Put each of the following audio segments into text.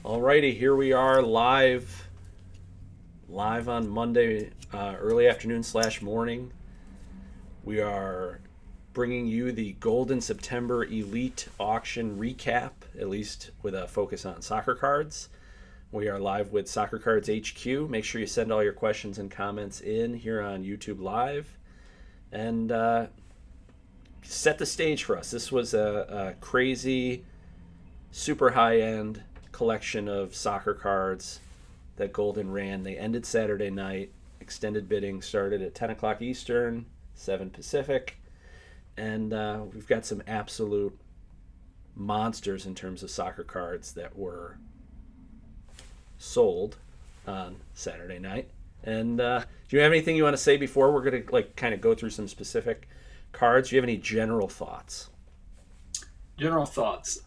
Alrighty, here we are live on Monday, early afternoon slash morning. We are bringing you the Goldin September Elite Auction recap, at least with a focus on soccer cards. We are live with Soccer Cards HQ. Make sure you send all your questions and comments in here on YouTube Live, and set the stage for us. This was a crazy, super high-end collection of soccer cards that Goldin ran. They ended Saturday night. Extended bidding started at 10 o'clock Eastern, 7 Pacific. And we've got some absolute monsters in terms of soccer cards that were sold on Saturday night. And do you have anything you want to say before we're going to kind of go through some specific cards? Do you have any general thoughts? General thoughts.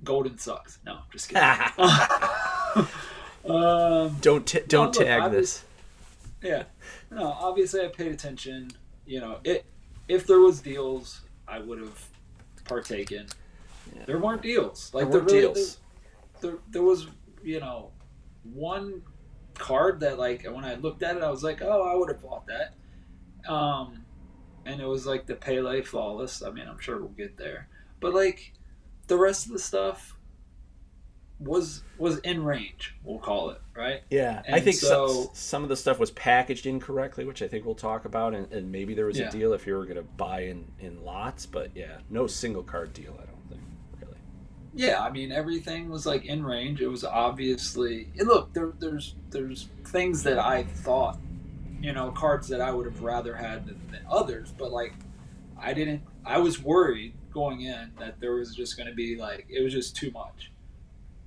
Goldin sucks. No, just kidding. Don't no, look, tag this. Yeah. No, obviously I paid attention. If there was deals, I would have partaken. Yeah. There weren't deals. There weren't deals. There was, one card that when I looked at it, I was like, oh, I would have bought that. And it was the Pele Flawless. I mean, I'm sure we'll get there. But the rest of the stuff was in range, we'll call it, right? Yeah, and I think some of the stuff was packaged incorrectly, which I think we'll talk about, and maybe there was a deal if you were going to buy in lots, but yeah, no single card deal, I don't think, really. Yeah, I mean, everything was in range. It was obviously look, there's things that I thought, cards that I would have rather had than others, but I was worried going in that there was just going to be it was just too much,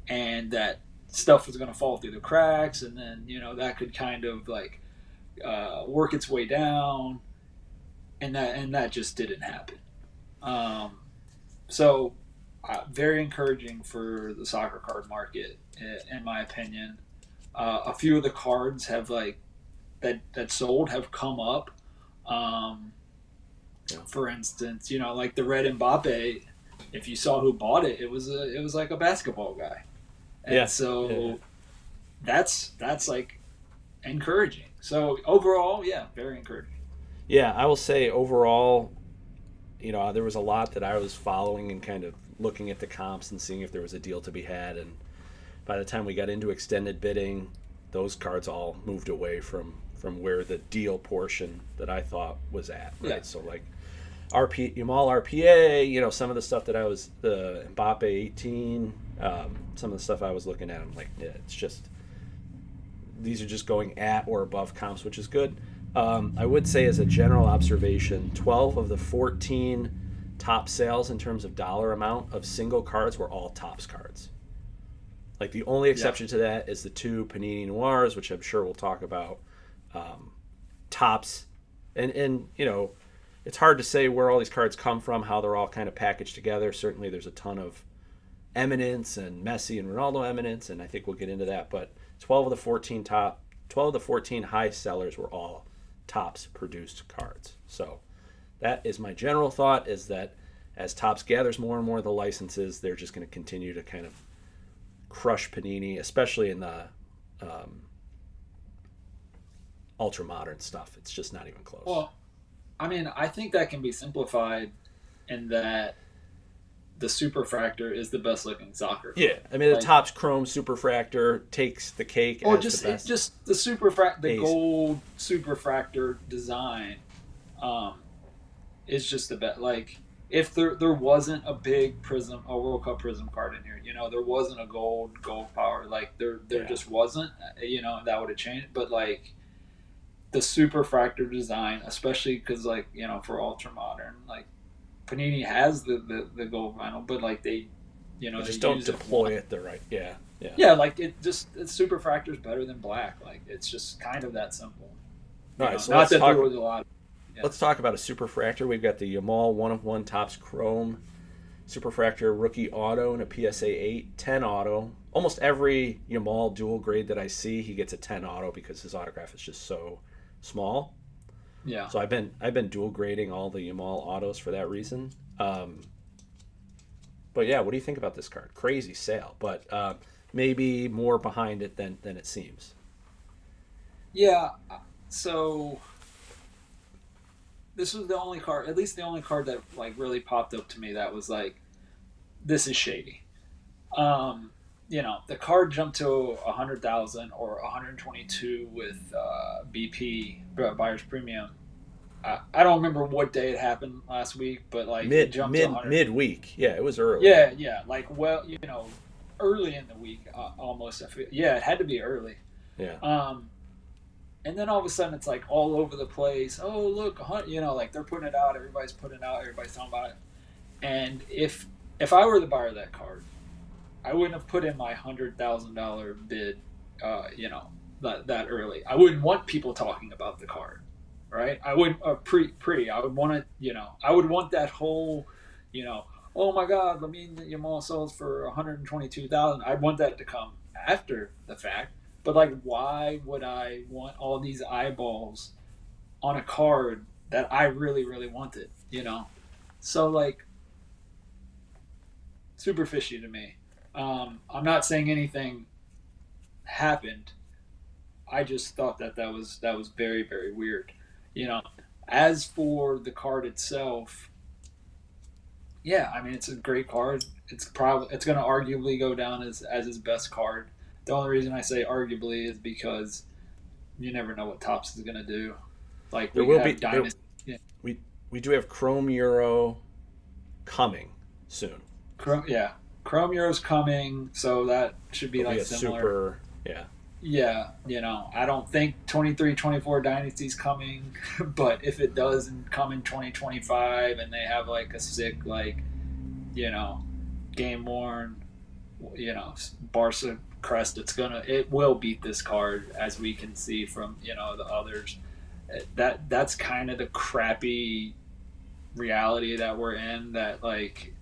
and that stuff was going to fall through the cracks, and then that could kind of work its way down, and that just didn't happen. So very encouraging for the soccer card market, in my opinion. A few of the cards have that sold have come up. For instance, the red Mbappe, if you saw who bought it, it was like a basketball guy. And that's encouraging. So overall, very encouraging. Yeah, I will say overall, there was a lot that I was following and kind of looking at the comps and seeing if there was a deal to be had. And by the time we got into extended bidding, those cards all moved away from where the deal portion that I thought was at, right? Yeah. So Yamal RPA, some of the stuff that I was, the Mbappe 18, some of the stuff I was looking at, I'm like, yeah, it's just, these are just going at or above comps, which is good. I would say as a general observation, 12 of the 14 top sales in terms of dollar amount of single cards were all Topps cards. The only exception to that is the 2 Panini Noirs, which I'm sure we'll talk about. Topps, and it's hard to say where all these cards come from, how they're all kind of packaged together. Certainly there's a ton of eminence and Messi and Ronaldo eminence, and I think we'll get into that, but 12 of the 14 high sellers were all Topps produced cards. So that is my general thought, is that as Topps gathers more and more of the licenses, they're just going to continue to kind of crush Panini, especially in the ultra modern stuff. It's just not even close. Well, I mean, I think that can be simplified in that the Superfractor is the best looking soccer. Yeah, I mean, the Topps Chrome Superfractor takes the cake. Or as just the best. Just the gold Superfractor design is just the best. If there wasn't a big a World Cup Prism card in here, there wasn't a gold power, there just wasn't, that would have changed. But the Superfractor design, especially because for ultra modern, Panini has the gold vinyl, but they they just don't deploy it the right. Yeah. Superfractor is better than black. It's just kind of that simple. All right, so there was a lot. Let's talk about a Superfractor. We've got the Yamal 1/1 Topps Chrome Superfractor Rookie Auto and a PSA 8, 10 Auto. Almost every Yamal dual grade that I see, he gets a 10 Auto because his autograph is just so small. Yeah. So I've been dual grading all the Yamal autos for that reason. But yeah, what do you think about this card? Crazy sale, but maybe more behind it than it seems. Yeah. So this was the only card, at least the only card that like really popped up to me that was like, this is shady. Um, the card jumped to 100,000 or 122 with BP buyer's premium. I don't remember what day it happened last week, but like it jumped to 100. Midweek. Yeah, it was early. Yeah, yeah, like well, early in the week, almost. Yeah, it had to be early. Yeah. And then all of a sudden it's like all over the place. Oh look, like they're putting it out. Everybody's putting it out. Everybody's talking about it. And if I were the buyer of that card, I wouldn't have put in my $100,000 bid. That early. I wouldn't want people talking about the card, right? I would pretty. I would want to. I would want that whole, oh my God, Lamine Yamal sells for 122,000. I'd want that to come after the fact. But like, why would I want all these eyeballs on a card that I really, really wanted? So like, super fishy to me. I'm not saying anything happened. I just thought that was very, very weird. As for the card itself, yeah, I mean it's a great card. It's going to arguably go down as his best card. The only reason I say arguably is because you never know what Topps is going to do. Like There we will have be Dynasty. Yeah. we do have Chrome Euro coming soon. Chrome Euro's coming, so that should be It'll like be a similar. super, yeah. Yeah, I don't think 23-24 Dynasty's coming, but if it does come in 2025 and they have like a sick, like, game worn, Barca crest, it will beat this card, as we can see from, the others. That's kind of the crappy reality that we're in, that like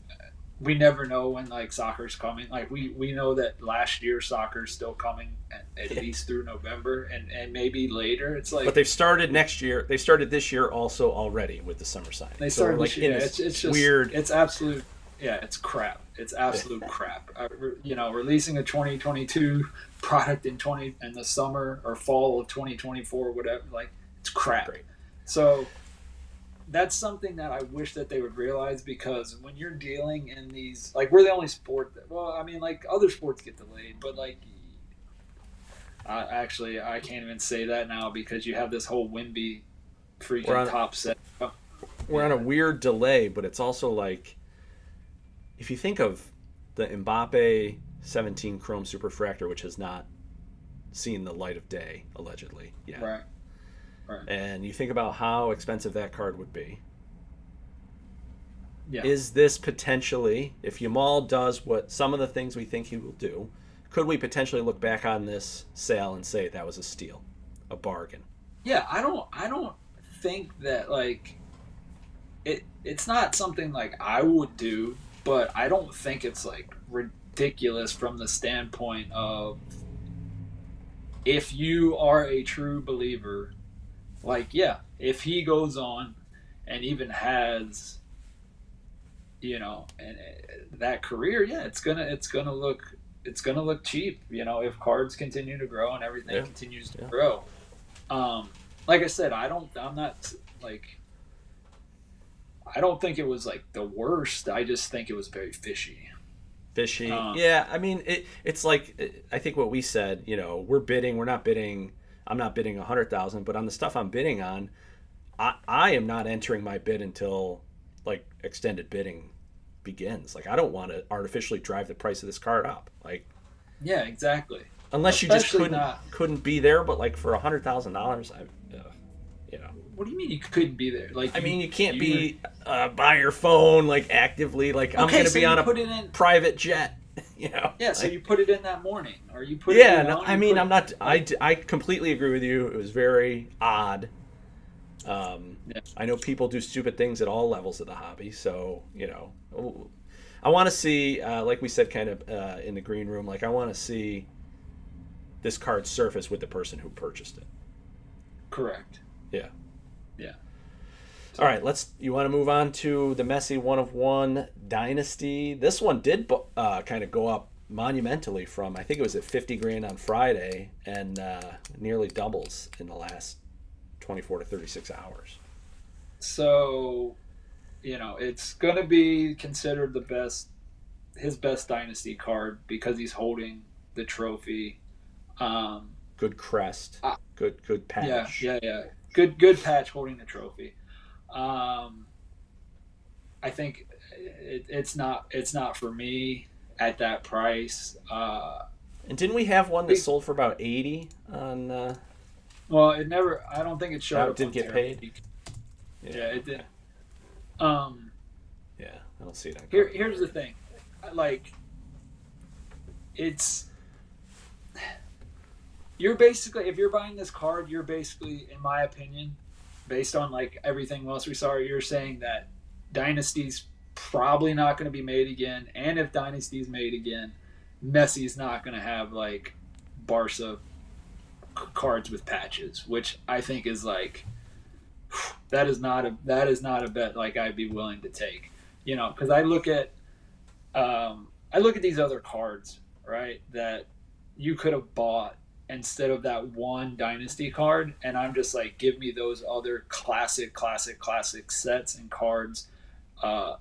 we never know when like soccer's coming. Like we know that last year soccer's still coming at least through November and maybe later. It's like, but they've started next year. They started this year also already with the summer signing. They started so like this year. It's just weird. It's absolute. Yeah, it's crap. It's absolute crap. Releasing a 2022 product in the summer or fall of 2024, whatever. Like, it's crap. Great. So that's something that I wish that they would realize, because when you're dealing in these, like, we're the only sport that, well, I mean, like, other sports get delayed, but like, actually, I can't even say that now because you have this whole Wimby freaking top set. We're on a weird delay, but it's also like, if you think of the Mbappe 17 Chrome Superfractor, which has not seen the light of day, allegedly, yet. Right. And you think about how expensive that card would be. Yeah. Is this potentially, if Yamal does what some of the things we think he will do, could we potentially look back on this sale and say that was a steal, a bargain? Yeah, I don't think that, like, it's not something like I would do, but I don't think it's like ridiculous from the standpoint of, if you are a true believer, like, yeah, if he goes on and even has, and that career, yeah, it's gonna look cheap, if cards continue to grow and everything continues to grow. Like I said, I don't think it was like the worst. I just think it was very fishy. Yeah, I mean, it's like, I think what we said, we're not bidding. I'm not bidding 100,000, but on the stuff I'm bidding on, I am not entering my bid until like extended bidding begins. Like, I don't want to artificially drive the price of this card up. Like, yeah, exactly. Unless you just couldn't be there, but like for $100,000, What do you mean you couldn't be there? Like, you can't be by your phone, like actively, like, I'm going to be on a private jet. Yeah, so you put it in that morning, or you put it in. Yeah, I mean, I'm not. I completely agree with you. It was very odd. I know people do stupid things at all levels of the hobby, so I want to see, like we said, kind of in the green room, like, I want to see this card surface with the person who purchased it. Correct. Yeah. All right, you want to move on to the Messi 1 of 1 Dynasty? This one did kind of go up monumentally from, I think it was at 50 grand on Friday, and nearly doubles in the last 24 to 36 hours. So, it's going to be considered his best dynasty card because he's holding the trophy. Good crest, Uh, good yeah, patch. yeah, yeah. Good patch holding the trophy. Um, I think it's not for me at that price. And didn't we have one that sold for about 80 on? Well, it never. I don't think it showed That up did on get Terra. paid. Yeah, it Okay. did. Um, Yeah, I don't see it on. here's the thing, like it's you're basically if you're buying this card, you're basically, in my opinion, based on like everything else we saw, you're saying that Dynasty's probably not going to be made again, and if Dynasty's made again, Messi's not going to have like Barca cards with patches, which I think is like that is not a bet like I'd be willing to take, because I look at these other cards, right, that you could have bought instead of that one dynasty card, and I'm just like, give me those other classic sets and cards uh,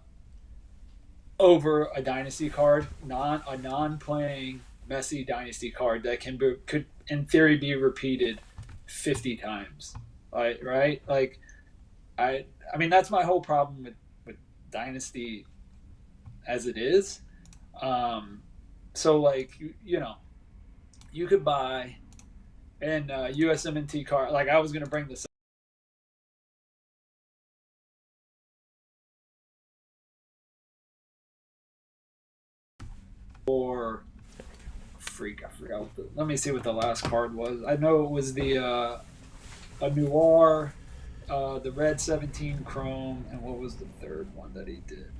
over a dynasty card, non-playing Messi dynasty card that could in theory be repeated 50 times, right? Like I mean that's my whole problem with dynasty as it is. Um, so like you could buy an USMNT card. Like I was gonna bring this up for freak. I forgot let me see what the last card was. I know it was the a noir, the red 17 chrome, and what was the third one that he did?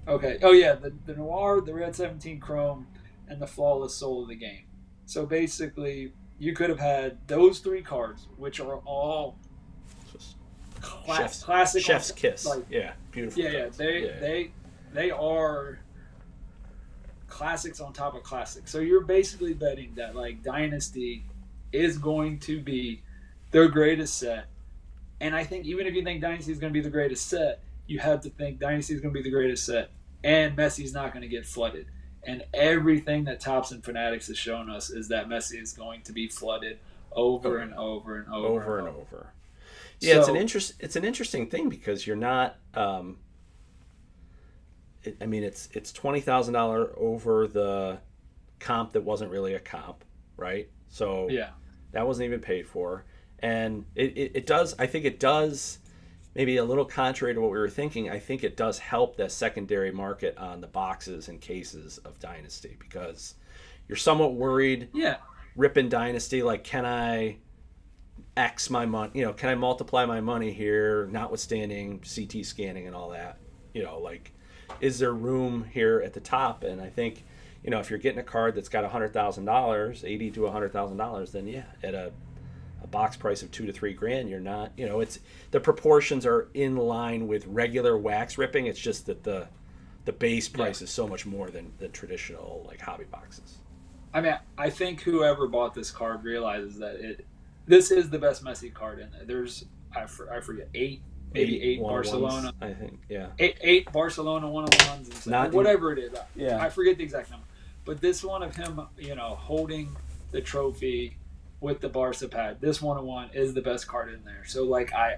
Okay. Oh yeah, the noir, the red 17 chrome, and the flawless soul of the game. So basically, you could have had those three cards, which are all Just classic, chef's kiss. like Yeah, beautiful. yeah, yeah. cards. They Yeah. they are classics on top of classics. So you're basically betting that like Dynasty is going to be their greatest set. And I think even if you think Dynasty is going to be the greatest set, you have to think Dynasty is going to be the greatest set, and Messi's not going to get flooded. And everything that Tops and Fanatics has shown us is that Messi is going to be flooded over and over and over Over and and over. over. Yeah, So it's an interesting thing because you're not. I mean, it's $20,000 over the comp that wasn't really a comp, right? So yeah, that wasn't even paid for, and it does. I think it does. Maybe a little contrary to what we were thinking, I think it does help the secondary market on the boxes and cases of Dynasty because you're somewhat worried yeah, ripping Dynasty. Like, can I X my money? Can I multiply my money here, notwithstanding CT scanning and all that? Like, is there room here at the top? And I think, if you're getting a card that's got $100,000, $80,000 to $100,000, then yeah, at a box price of 2 to 3 grand, you're not. It's the proportions are in line with regular wax ripping. It's just that the base yeah. price is so much more than the traditional like hobby boxes. I mean, I think whoever bought this card realizes that this is the best Messi card in there. There's I forget maybe eight Barcelona, I think. Yeah. eight Barcelona 1-on-1s, Not whatever it is. Yeah. I forget the exact number, but this one of him, holding the trophy with the Barca pad, this 1-on-1 is the best card in there. So like I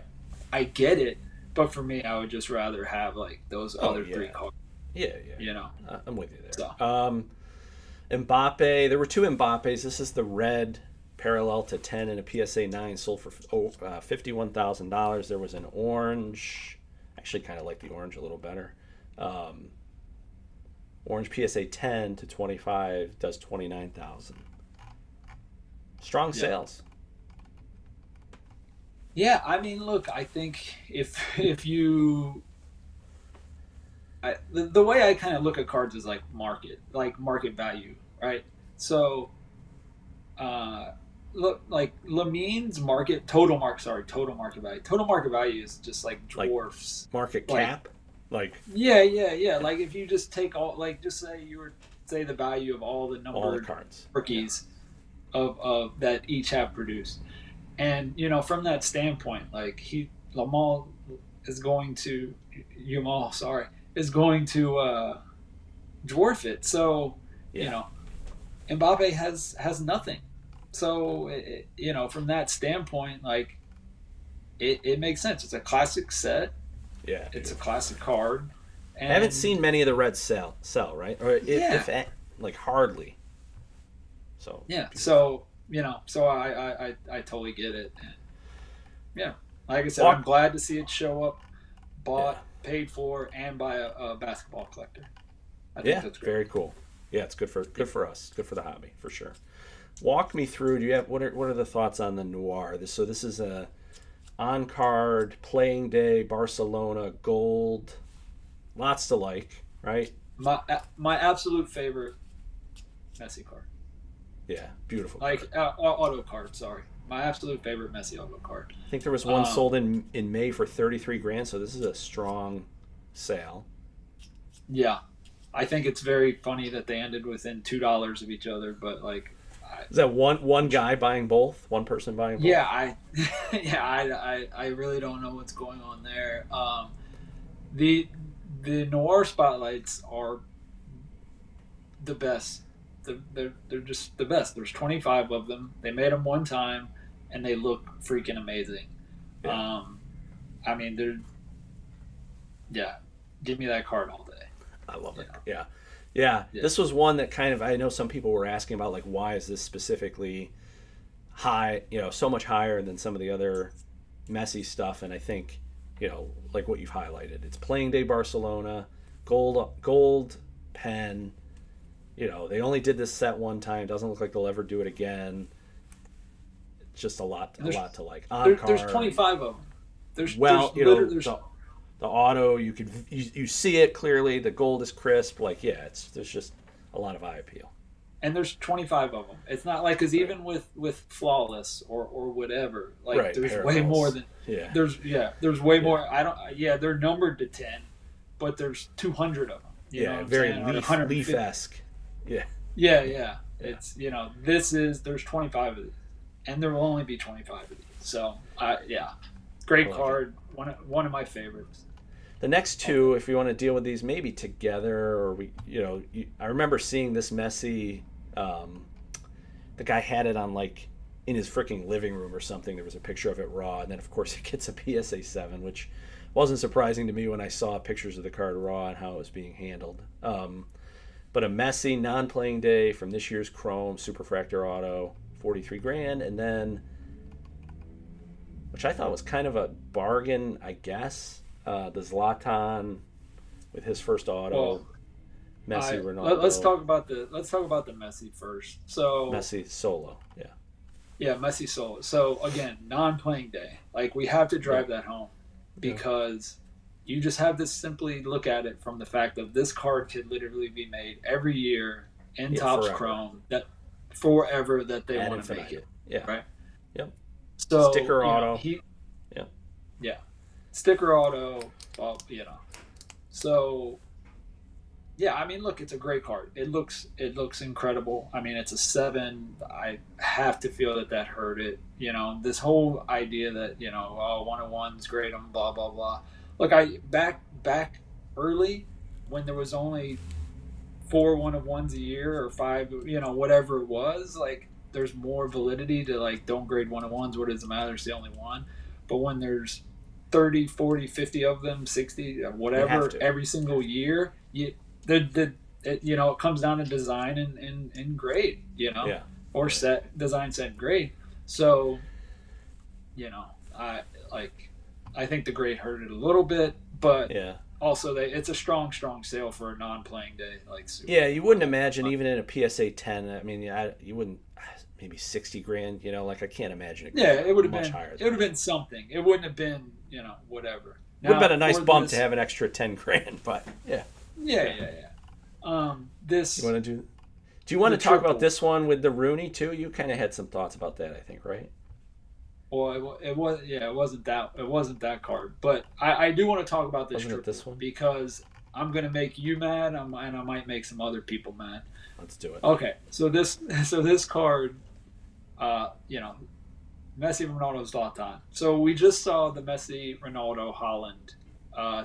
get it, but for me, I would just rather have like those other yeah. three cards. Yeah. I'm with you there. So Mbappe. There were two Mbappes. This is the red parallel to 10 and a PSA 9 sold for $51,000. There was an orange. Actually, kind of like the orange a little better. Orange PSA 10 to 25 does 29,000. Strong sales. yeah, I mean, look, I think if you the way I kind of look at cards is like market value, right? So, uh, look like Lamine's total market value. Total market value is just like Like dwarfs. market Like cap, like yeah. Like if you just take all, like just say you were say the value of all the all the numbered cards. Yeah. rookies of that each have produced, and from that standpoint, like Lamal is going to Yamal, sorry, is going to dwarf it. So you Yeah. know Mbappe has nothing. So from that standpoint, like it makes sense. It's a classic set. Yeah. It's a Beautiful. classic card, I haven't and seen many of the Reds sell right, or yeah, if like hardly. So yeah. beautiful. So I totally get it. And yeah, like I said, I'm Walk. glad to see it show up, Yeah. bought, paid for, and by a basketball collector. I think Yeah. that's great. Very cool. Yeah, it's Yeah. good for us. Good for the hobby for sure. Walk me through. Do you have what are the thoughts on the Noir? This is a on card playing day Barcelona gold. Lots to like, right? My absolute favorite Messi card, Yeah, beautiful like card. auto card. Sorry, my absolute favorite Messi auto card. I think there was one Um, sold in May for 33 grand, so this is a strong sale. yeah, I think it's very funny that they ended within $2 of each other, but like, Is that one guy buying both? One person buying both? yeah, yeah, I really don't know what's going on there. The the noir spotlights are the best. They're just the best. There's 25 of them. They made them one time, and they look freaking amazing. Yeah, Um, I mean, they're yeah. Give me that card all day. I love You it. know, Yeah, yeah. yeah. This was one that kind of I know some people were asking about like why is this specifically high? So much higher than some of the other messy stuff, and I think like what you've highlighted. It's playing day Barcelona, gold pen. They only did this set one time. Doesn't look like they'll ever do it again. It's just And a lot to like on there's card. 25 of them. Well, Literally there's the auto you see it clearly. The gold is crisp. Like yeah, there's just a lot of eye appeal. and there's 25 of them. It's not like because Right. even with flawless or whatever, like Right. there's way more Parallels. than Yeah. there's way Yeah. more. I don't yeah they're numbered to 10, but there's 200 of them. You know Yeah. what I'm Very saying? Or leaf 150. esque. Yeah. Yeah. Yeah. It's there's 25 of these, and there will only be 25 of these. So yeah, I great like it. card. One of my favorites. The next All day. two, if you want to deal with these, maybe together, or I remember seeing this messy. Um, the guy had it on like in his freaking living room or something. There was a picture of it raw, and then of course it gets a PSA 7, which wasn't surprising to me when I saw pictures of the card raw and how it was being handled. But a messy non-playing day from this year's Chrome Superfractor Auto, 43 grand, and then which I thought was kind of a bargain, I guess. The Zlatan with his first Well, auto, Messi, let's Ronaldo, talk about the Messi first. So Messi solo. Yeah, yeah, Messi solo. So again, non-playing day. Like we have to yeah, drive that home yeah, because you just have to simply look at it from the fact of this card could literally be made every year in yeah. Topps Forever Chrome that forever that they ad want to make infinitum. it, Yeah, right? yep. So Sticker auto. he Yeah, yeah, sticker auto, So yeah, I mean, look, it's a great card. It looks incredible. I mean, it's a 7. I have to feel that hurt it. This whole idea that oh, 101's great on blah blah blah. Look, I back early when there was only 4 101s a year or 5, whatever it was. Like, there's more validity to like don't grade 101s. What does it matter? It's the only one. But when there's 30, 40, 50 of them, 60, you have whatever, to. every single year, it comes down to design and grade, Yeah, or yeah, set design, set, grade. So, you know, I like, I think the grade hurt it a little bit, but yeah. also it's a strong sale for a non-playing day, like super. Yeah, you wouldn't imagine even in a PSA 10. I mean, you wouldn't maybe 60 grand. Like I can't imagine it Yeah, going it would have much been higher it than would have that. been something. It wouldn't have been, whatever. Would have Now been a nice for bump to this, have an extra 10 grand, but yeah, yeah, yeah. yeah, yeah. You This want to do Do you want the to talk about triple. this one with the Rooney too? You kind of had some thoughts about that, I think, right? Well, it was yeah, it wasn't that card, but I do want to talk about this Wasn't it triple this one? because I'm gonna make you mad, and I might make some other people mad. Let's do it. Okay, so this card, you know, Messi, Ronaldo, Zlatan. So we just saw the Messi, Ronaldo, Holland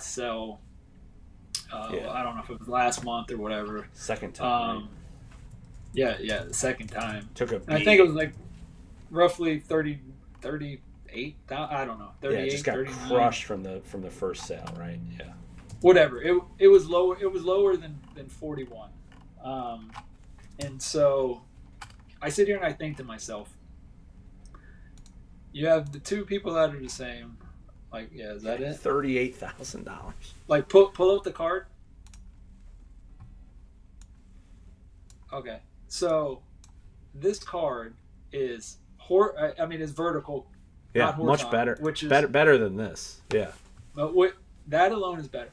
sell. Yeah. I don't know if it was last month or whatever. Second time. Right? Um, yeah, the second time. Took a And I beat. think it was like roughly 38. I don't know, Yeah, 38, it just got 39. crushed from the first sale, right? Yeah. Whatever. It was lower. It was lower than 41. And so I sit here and I think to myself, you have the two people that are the same. Like, yeah, is that it? $38,000. Like, pull up the card. Okay, so this card is is vertical, Yeah, not much horizontal, better. which is Better than this. Yeah. but what that alone is better.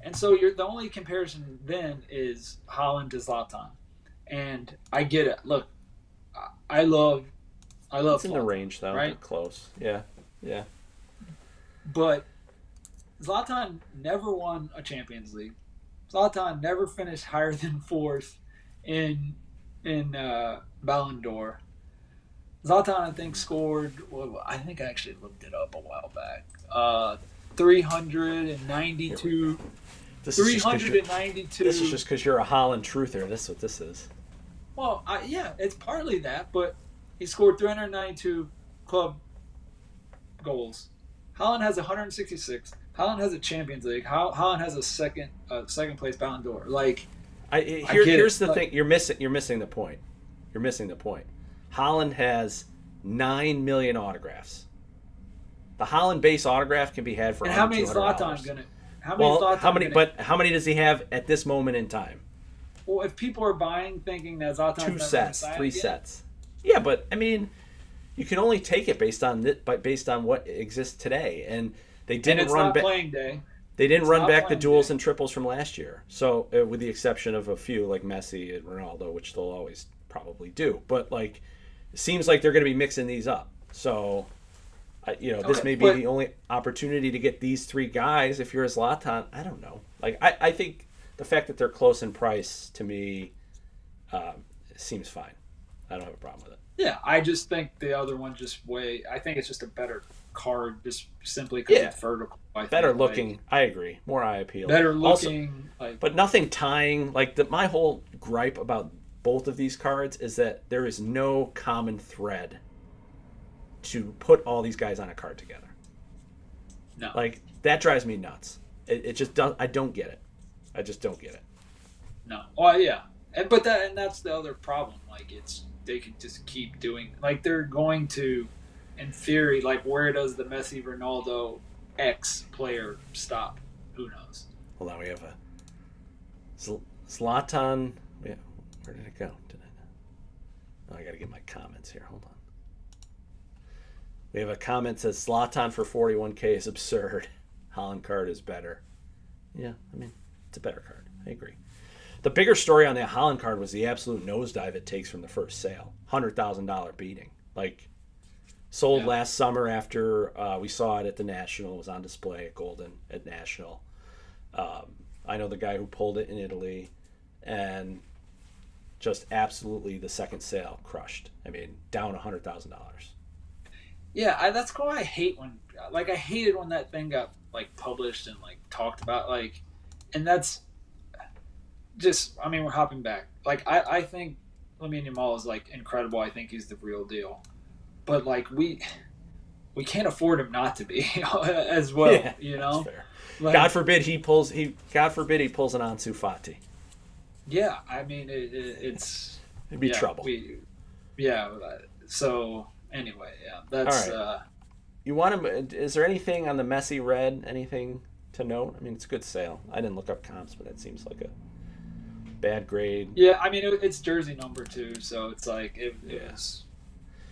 And so the only comparison then is Holland to Zlatan, and I get it. Look, I love It's in the Zlatan, range though. right? They're close. Yeah. Yeah. But Zlatan never won a Champions League. Zlatan never finished higher than fourth in Ballon d'Or. Zlatan, I think, scored. Well, I think I actually looked it up a while back. 392. This is just 'cause you're- 392. This is just because you're a Holland truther. This is what this is. Well, yeah, it's partly that, but he scored 392 club goals. Holland has 166. Holland has a Champions League. Holland has a second place Ballon d'Or. Like, Here's the like, thing. You're missing the point. You're missing the point. Holland has 9 million autographs. The Holland base autograph can be had for and how many is $200. Zlatan gonna? How many? Well, Zlatan how many? gonna, But how many does he have at this moment in time? well, if people are buying thinking that Zlatan's never Two gonna sets, sign three again, sets. Yeah, but I mean, you can only take it based on what exists today, and they and didn't it's run not back. playing day. They didn't It's run not back the playing duels day. and triples from last year. So, with the exception of a few like Messi and Ronaldo, which they'll always probably do. But like, it seems like they're going to be mixing these up. So, this may be the only opportunity to get these three guys. If you're a Zlatan, I don't know. Like, I think the fact that they're close in price to me seems fine. I don't have a problem with it. Yeah, I just think the other one I think it's just a better card, just simply because it's vertical. Better looking. I agree. More eye appeal. Better looking. Also, but nothing tying. Like my whole gripe about both of these cards is that there is no common thread to put all these guys on a card together. No. Like that drives me nuts. It just does. I don't get it. I just don't get it. No. Oh yeah. But that's the other problem. Like they can just keep doing, like, they're going to, in theory, like, where does the Messi, Ronaldo X player stop? Who knows? Hold on, we have a Zlatan. Yeah, where did it go? I got to get my comments here. Hold on. We have a comment that says Zlatan for 41K is absurd. Holland card is better. Yeah, I mean, it's a better card. I agree. The bigger story on that Holland card was the absolute nosedive it takes from the first sale. $100,000 beating. Like, sold last summer after we saw it at the National. It was on display at Goldin at National. I know the guy who pulled it in Italy, and just absolutely the second sale crushed. I mean, down $100,000. Yeah, that's why I hate I hated when that thing got, like, published and, like, talked about, like, and that's just, I mean, we're hopping back. Like, I think Lamine Yamal is, like, incredible. I think he's the real deal. But, like, we can't afford him not to be as well, you know? That's fair. Like, God forbid he pulls an Ansu Fati. Yeah, I mean, it'd be trouble. So, anyway, that's... All right. You want to? Is there anything on the Messi red? Anything to note? I mean, it's a good sale. I didn't look up comps, but that seems like a bad grade. Yeah, I mean, it's jersey number 2, so it's like it was.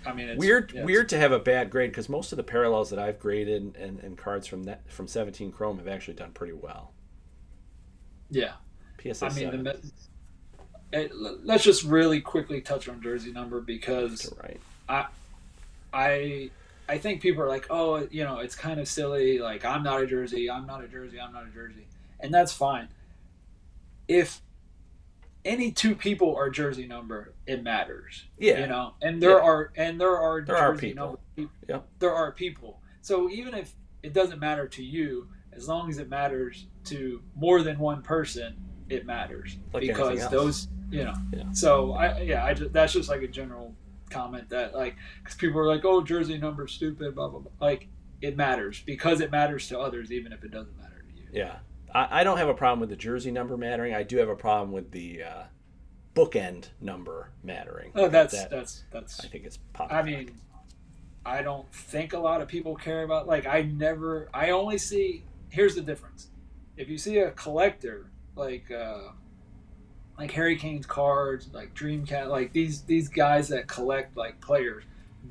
I mean, it's weird to have a bad grade because most of the parallels that I've graded and cards from 17 Chrome have actually done pretty well. Yeah, PSA I mean, 7. let's just really quickly touch on jersey number because Right. I I I think people are like, oh, it's kind of silly. Like, I'm not a jersey, I'm not a jersey, I'm not a jersey, and that's fine. If any two people are jersey number, it matters. Yeah. And Yeah. there are There are jersey number. people. Yep. There are people. So even if it doesn't matter to you, as long as it matters to more than one person, it matters Like anything because else. Yeah. So that's just like a general comment that like because people are like, oh, jersey number stupid, blah blah blah. Like it matters because it matters to others, even if it doesn't matter to you. Yeah. I don't have a problem with the jersey number mattering. I do have a problem with the bookend number mattering. Oh, that's. I think it's pop. I mean, I don't think a lot of people care about. Like, I only see. Here's the difference. If you see a collector like Harry Kane's cards, like Dreamcat, like these guys that collect like players,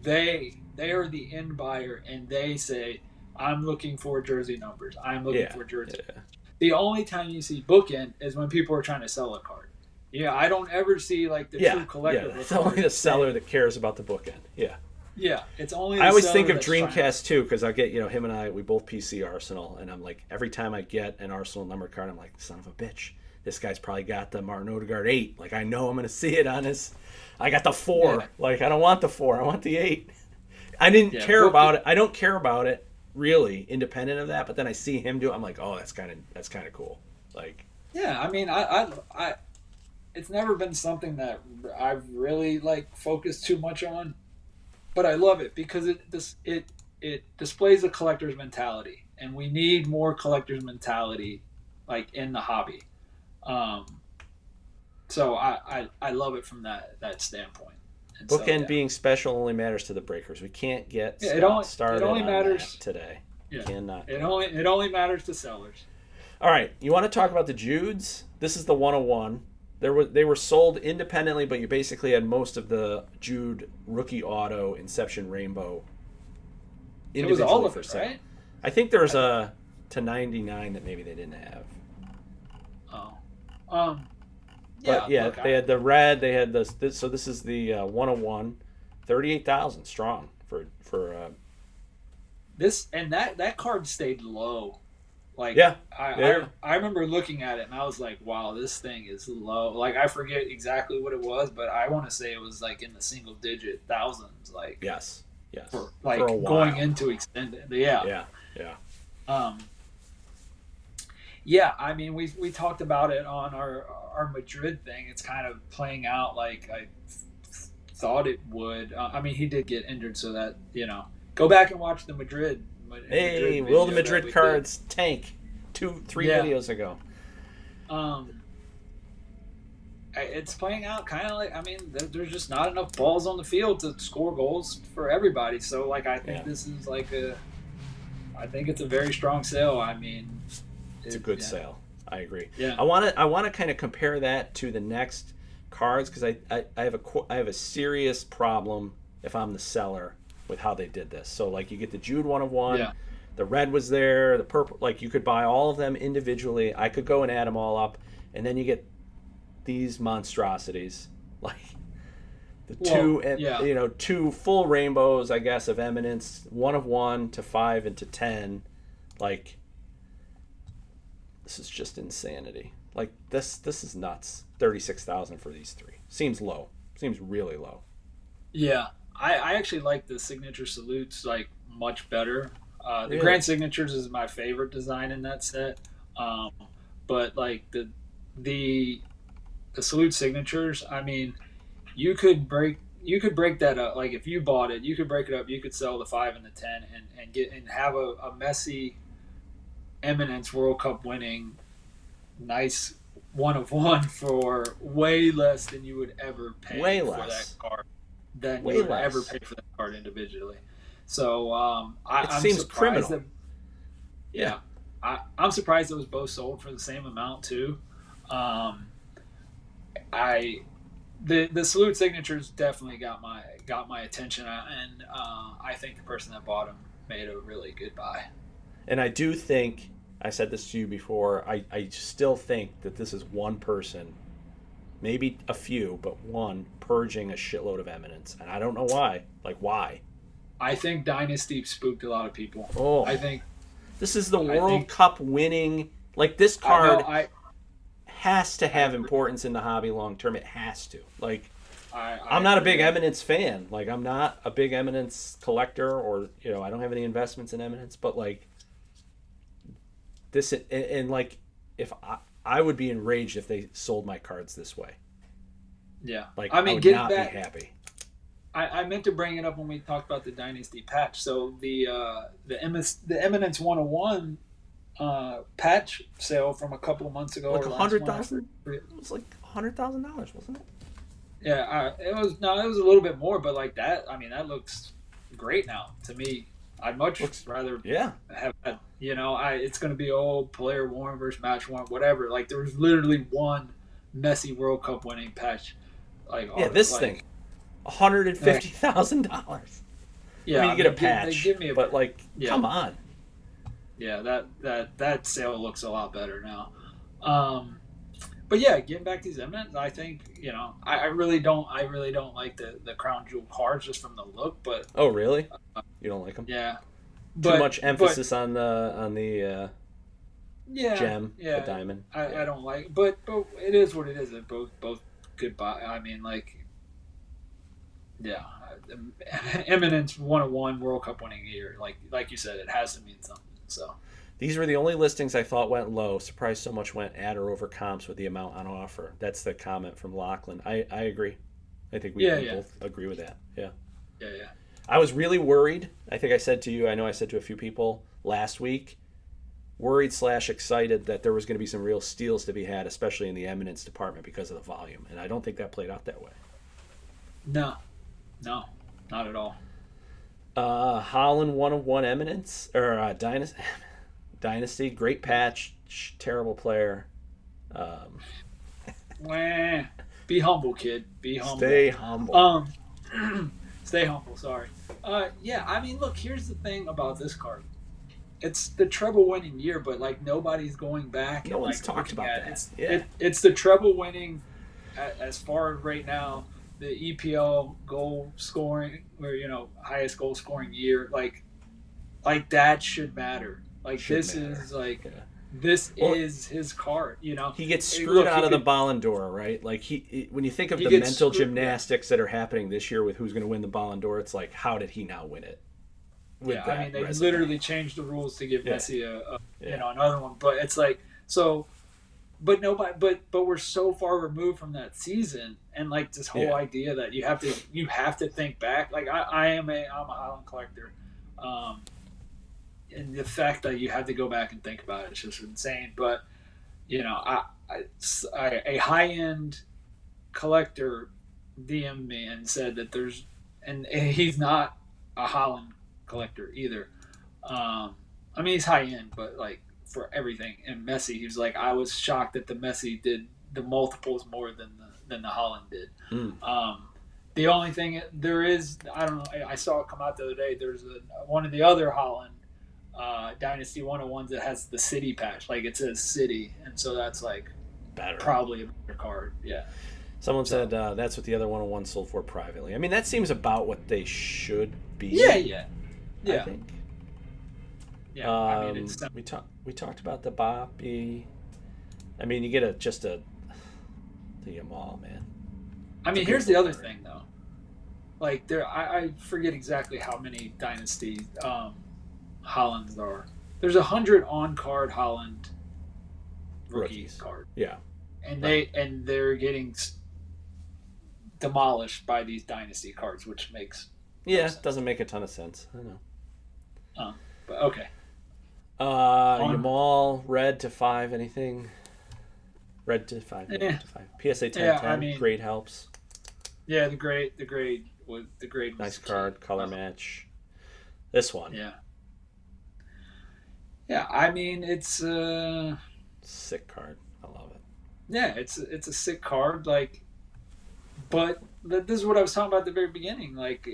they are the end buyer and they say, I'm looking for jersey numbers. I'm looking for jersey. Yeah. The only time you see bookend is when people are trying to sell a card. Yeah, I don't ever see like the true collector. Yeah, it's only the seller that cares about the bookend. Yeah. Yeah, it's only. I always think of Dreamcast too because I get him and I we both PC Arsenal and I'm like every time I get an Arsenal number card I'm like son of a bitch, this guy's probably got the Martin Odegaard 8. Like I know I'm gonna see it on his. I got the 4. Yeah. Like I don't want the 4. I want the 8. I didn't care about it. I don't care about it really, independent of that. But then I see him do it. I'm like, oh, that's kind of cool. Like. Yeah, I mean, I it's never been something that I've really like focused too much on, but I love it because it displays a collector's mentality, and we need more collector's mentality, like in the hobby. So I love it from that standpoint. And bookend being special only matters to the breakers. We can't get started. It only matters today. Yeah, cannot. It only matters to sellers. All right, you want to talk about the Judes? This is the 101. They were sold independently, but you basically had most of the Jude rookie auto Inception Rainbow individually it was all of for it, sale. right? I think there's a to 99 that maybe they didn't have. Oh, but yeah, look, they had the red. They had this. So this is the 101, 38,000 strong for this and that card stayed low. Like I remember looking at it and I was like, wow, this thing is low. Like I forget exactly what it was, but I want to say it was like in the single digit thousands. Like yes, for like for a while. Going into extended. Yeah. I mean, we talked about it on our Madrid thing. It's kind of playing out like I thought it would. I mean, he did get injured, so that go back and watch the Madrid. Hey, will the Madrid cards tank 2-3 videos ago? It's playing out kind of like, I mean, there's just not enough balls on the field to score goals for everybody. So, like, I think this is like I think it's a very strong sale. I mean, it's a good sale. I agree. Yeah. I want to kind of compare that to the next cards because I have a serious problem if I'm the seller with how they did this. So like you get the Jude 101, the red was there, the purple, like you could buy all of them individually. I could go and add them all up, and then you get these monstrosities like the two full rainbows, I guess, of eminence, 1 of 1 to 5 and to 10. Like this is just insanity. Like this is nuts. 36,000 for these 3 seems low. Seems really low. Yeah. I actually like the signature salutes like much better. The Grand Signatures is my favorite design in that set. But like the salute signatures, I mean, you could break that up. Like if you bought it, you could break it up. You could sell the 5 and the 10 and have a Messi Eminence World Cup winning nice 1 of 1 for way less than you would ever pay for that card. Than you would ever pay for that card individually. So I'm seems surprised criminal. I'm surprised it was both sold for the same amount too. The salute signatures definitely got my attention, and I think the person that bought them made a really good buy. And I do think I said this to you before. I still think that this is one person maybe a few, but one purging a shitload of eminence, and I don't know why. Like why? I think Dynasty spooked a lot of people. Oh, I think this is the I World think Cup winning. Like this I know card has to have importance in the hobby long term. It has to. Like I'm not a big agree. eminence fan. Like I'm not a big eminence collector, or I don't have any investments in eminence. But like this, and like if I would be enraged if they sold my cards this way. Yeah. Like I mean, would getting not back, be happy. I meant to bring it up when we talked about the Dynasty patch. So the Eminence 101 patch sale from a couple of months ago, Like or last one. $100,000. It was like $100,000, wasn't it? Yeah, it was a little bit more, but like that. I mean, that looks great now to me. I'd much rather Yeah. have it's going to be player worn versus match worn, whatever. Like there was literally one Messi World Cup winning patch. Like this thing, $150,000. Yeah, I mean, you get a patch, they give me but like, come on. Yeah, that sale looks a lot better now. But yeah, getting back to these eminence, I think I really don't like the crown jewel cards just from the look. But oh really? You don't like them? Yeah. Too much emphasis on the gem, the diamond. I don't like, but it is what it is. They're both good buy. I mean, like, yeah, Eminence 101 World Cup winning year. Like you said, it has to mean something. So these were the only listings I thought went low. Surprised so much went at or over comps with the amount on offer. That's the comment from Lachlan. I agree. I think we both agree with that. Yeah. Yeah. I was really worried. I think I said to you, I know I said to a few people last week, worried / excited that there was going to be some real steals to be had, especially in the eminence department because of the volume. And I don't think that played out that way. No, not at all. Holland 101 eminence, or Dynasty, great patch, terrible player. Be humble, kid. Be humble. Stay humble. Stay humble. Sorry. Yeah. I mean, look. Here's the thing about this card. It's the treble winning year, but like nobody's going back. No one's talked about that. It's the treble winning, as far as right now, the EPL goal scoring, or highest goal scoring year. Like that should matter. Like this is his card. He gets screwed out of the Ballon d'Or, right? Like when you think of the mental gymnastics that are happening this year with who's going to win the Ballon d'Or, it's like, how did he now win it? I mean, they literally changed the rules to give Messi another one. But it's like, so, but nobody, but we're so far removed from that season, and like this whole idea that you have to think back. Like I'm a Holland collector. And the fact that you have to go back and think about it is just insane. But a high-end collector DM'd me and said that and he's not a Holland collector either. I mean, he's high-end, but like for everything. And Messi, he was like, I was shocked that the Messi did the multiples more than the Holland did. The only thing there is, I don't know, I saw it come out the other day. There's one of the other Holland Dynasty 101s that has the city patch, like it says city, and so that's like better, probably a better card. Yeah. Someone said that's what the other 101 sold for privately. I mean, that seems about what they should be. Yeah. I think. Yeah. I mean, we talked about the Boppy. I mean, you get the Yamal, man. I mean, here's the other thing though. Like I forget exactly how many Dynasty Hollands are. There's 100 on-card Holland rookies card. Yeah. And they're getting demolished by these Dynasty cards, which makes doesn't make a ton of sense. I know. But okay. Yamal, red to 5, anything? Red to 5, red to 5. PSA 10, I mean, grade helps. Yeah, the grade was nice card, color match. This one. Yeah. Yeah, I mean, it's sick card. I love it. Yeah, it's a sick card. Like, but this is what I was talking about at the very beginning. Like,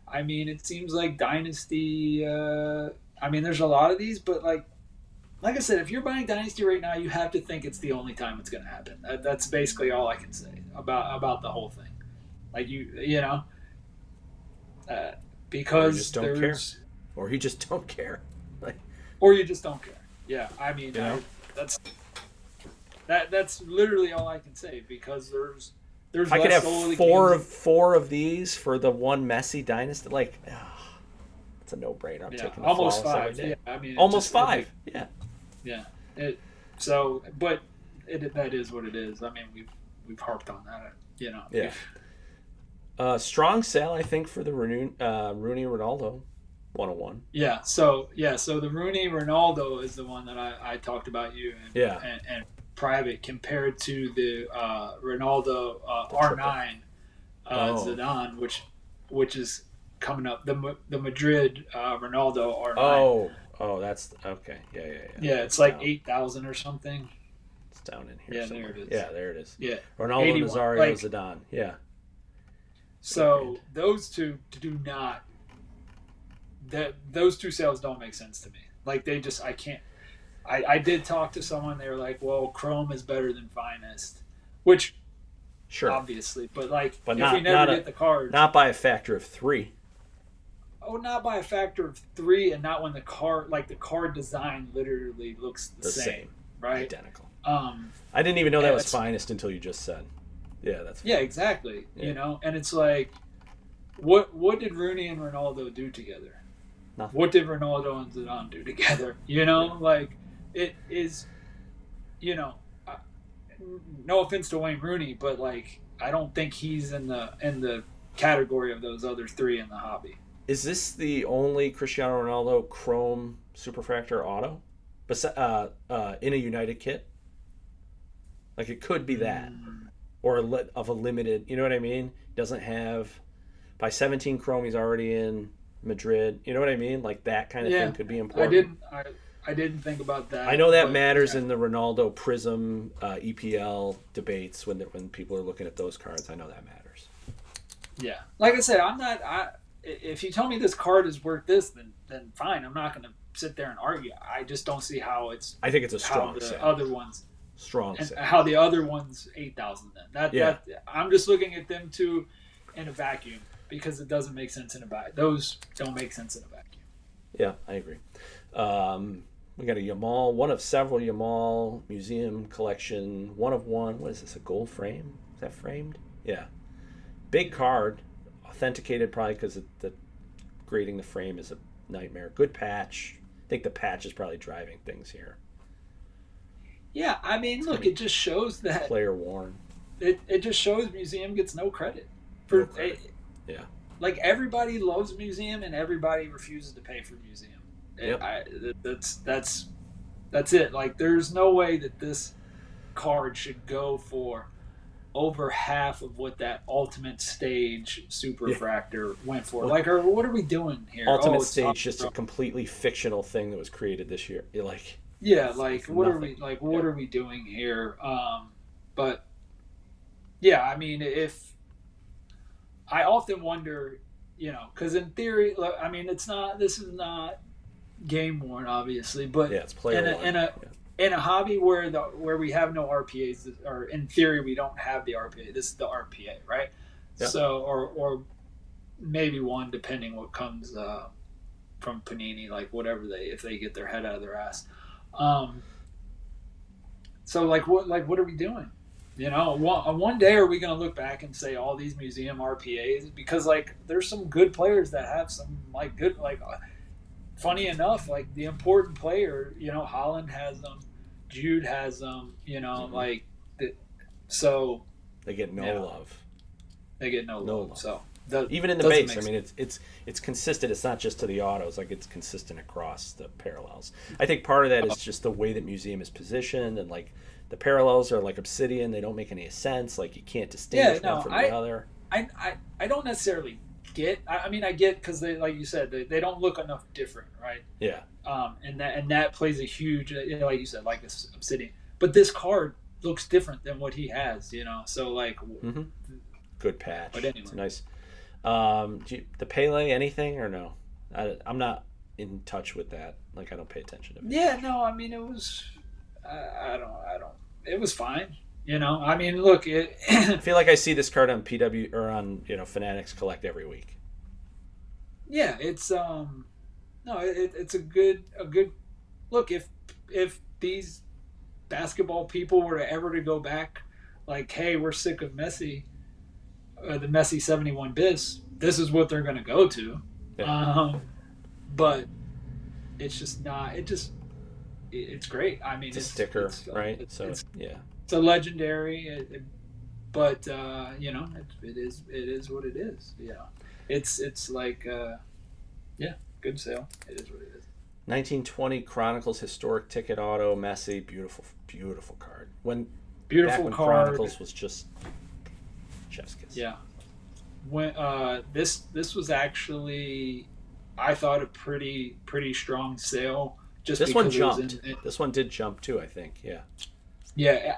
I mean, it seems like Dynasty. I mean, there's a lot of these, but like, like I said, if you're buying Dynasty right now, you have to think it's the only time it's going to happen. That's basically all I can say about the whole thing. Like you know, uh, Or you just because don't care. there's, Or you just don't care. Like, or you just don't care. Yeah, I mean, you know? that's that's literally all I can say because there's If I could less have solely four of these for the one Messi dynasty, like, it's a no-brainer. I'm yeah, taking the almost flawless every 5. day. Yeah, I mean, Almost 5. Yeah. yeah. It so, but that is what it is. I mean, we've harped on that. You know. Yeah. Strong sell, I think, for the Rooney Ronaldo 101. So the Rooney Ronaldo is the one that I talked about you Yeah. and private compared to the Ronaldo The R9 Oh. Zidane, which is coming up. The Madrid Ronaldo R9. Oh, that's okay. Yeah. Yeah, it's like 8,000 or something. It's down in here. Yeah, somewhere. there it is. Yeah, there it is. Yeah, Ronaldo 81. Nazario Like, Zidane. Yeah. so those two do not. Those two sales don't make sense to me. Like they just, I can't. I did talk to someone. They were like, "Well, Chrome is better than Finest," which Sure. obviously, but like But if not, we never not, get the cards, not by a factor of 3. oh, not by a factor of 3, and not when the card design literally looks the same, right? Identical. I didn't even know that was it's- Finest until you just said. Yeah, that's Yeah, exactly. Yeah. You know, and it's like, what did Rooney and Ronaldo do together? Nothing. What did Ronaldo and Zidane do together? You know, like it is, you know, no offense to Wayne Rooney, but like I don't think he's in the category of those other 3 in the hobby. Is this the only Cristiano Ronaldo Chrome Superfractor auto, in a United kit? Like it could be that, or of a limited. You know what I mean? Doesn't have by 17 Chrome. He's already in Madrid. You know what I mean? Like that kind of thing could be important. I didn't think about that. I know that but, matters yeah. in the Ronaldo Prism EPL debates when people are looking at those cards. I know that matters. Yeah, like I said, I'm not. If you tell me this card is worth this, then fine. I'm not going to sit there and argue. I just don't see how it's. I think it's a how strong the sale. other ones Strong and sale. how the other ones 8,000. Then that I'm just looking at them two in a vacuum because it doesn't make sense in a vacuum. Those don't make sense in a vacuum. Yeah, I agree. We got a Yamal, one of several Yamal museum collection, one of one. What is this? A gold frame? Is that framed? Yeah. Big card, authenticated probably because the grading the frame is a nightmare. Good patch. I think the patch is probably driving things here. Yeah, I mean, look, it just shows that Player worn. it just shows museum gets no credit for No credit. Yeah. like everybody loves museum and everybody refuses to pay for museum. Yep. That's it. Like there's no way that this card should go for over half of what that ultimate stage superfractor went for. Like, or what are we doing here? Ultimate it's Stage, just a completely fictional thing that was created this year. You're like, yeah, like what are we nothing. like? What are we doing here? But yeah, I mean, if I often wonder, you know, because in theory, I mean, it's not. This is not game worn, obviously, but yeah, it's player worn. in a hobby where we have no RPAs, or in theory we don't have the RPA. This is the RPA, right? Yep. So or maybe one depending what comes from Panini, like whatever if they get their head out of their ass. So what are we doing? You know, one day are we going to look back and say all these museum RPAs, because like there's some good players that have some like good funny enough, like the important player, you know, Holland has them, Jude has them, you know, like so they get no love. They get no love. So even in the base, I mean, it's consistent. It's not just to the autos; like it's consistent across the parallels. I think part of that is just the way that museum is positioned, and like the parallels are like obsidian; they don't make any sense. Like you can't distinguish one from the other. I don't necessarily get. I mean, I get because they, like you said, they don't look enough different, right? Yeah. And that plays a huge, you know, like you said, like this obsidian. But this card looks different than what he has, you know. So like, good patch. But anyway, it's nice. The Pele anything or no? I'm not in touch with that Like I don't pay attention to it. Yeah, no, I mean it was. I don't. It was fine. You know, I mean, look, it. I feel like I see this card on PW or on Fanatics Collect every week. Yeah, it's no, it's a good look. If these basketball people were to ever to go back, like, hey, we're sick of Messi, the Messi 71 bis. This is what they're going to go to. Yeah. But it's just not. It's great. I mean, it's a sticker, right? Yeah, it's a legendary. But it is what it is. You know, it's like yeah, good sale. It is what it is. 1920 Chronicles historic ticket auto Messi, beautiful card. Beautiful when card. Chronicles was just chef's kiss. Yeah. When this was actually, I thought, a pretty strong sale. Just this one jumped. This one did jump too, I think. Yeah. Yeah,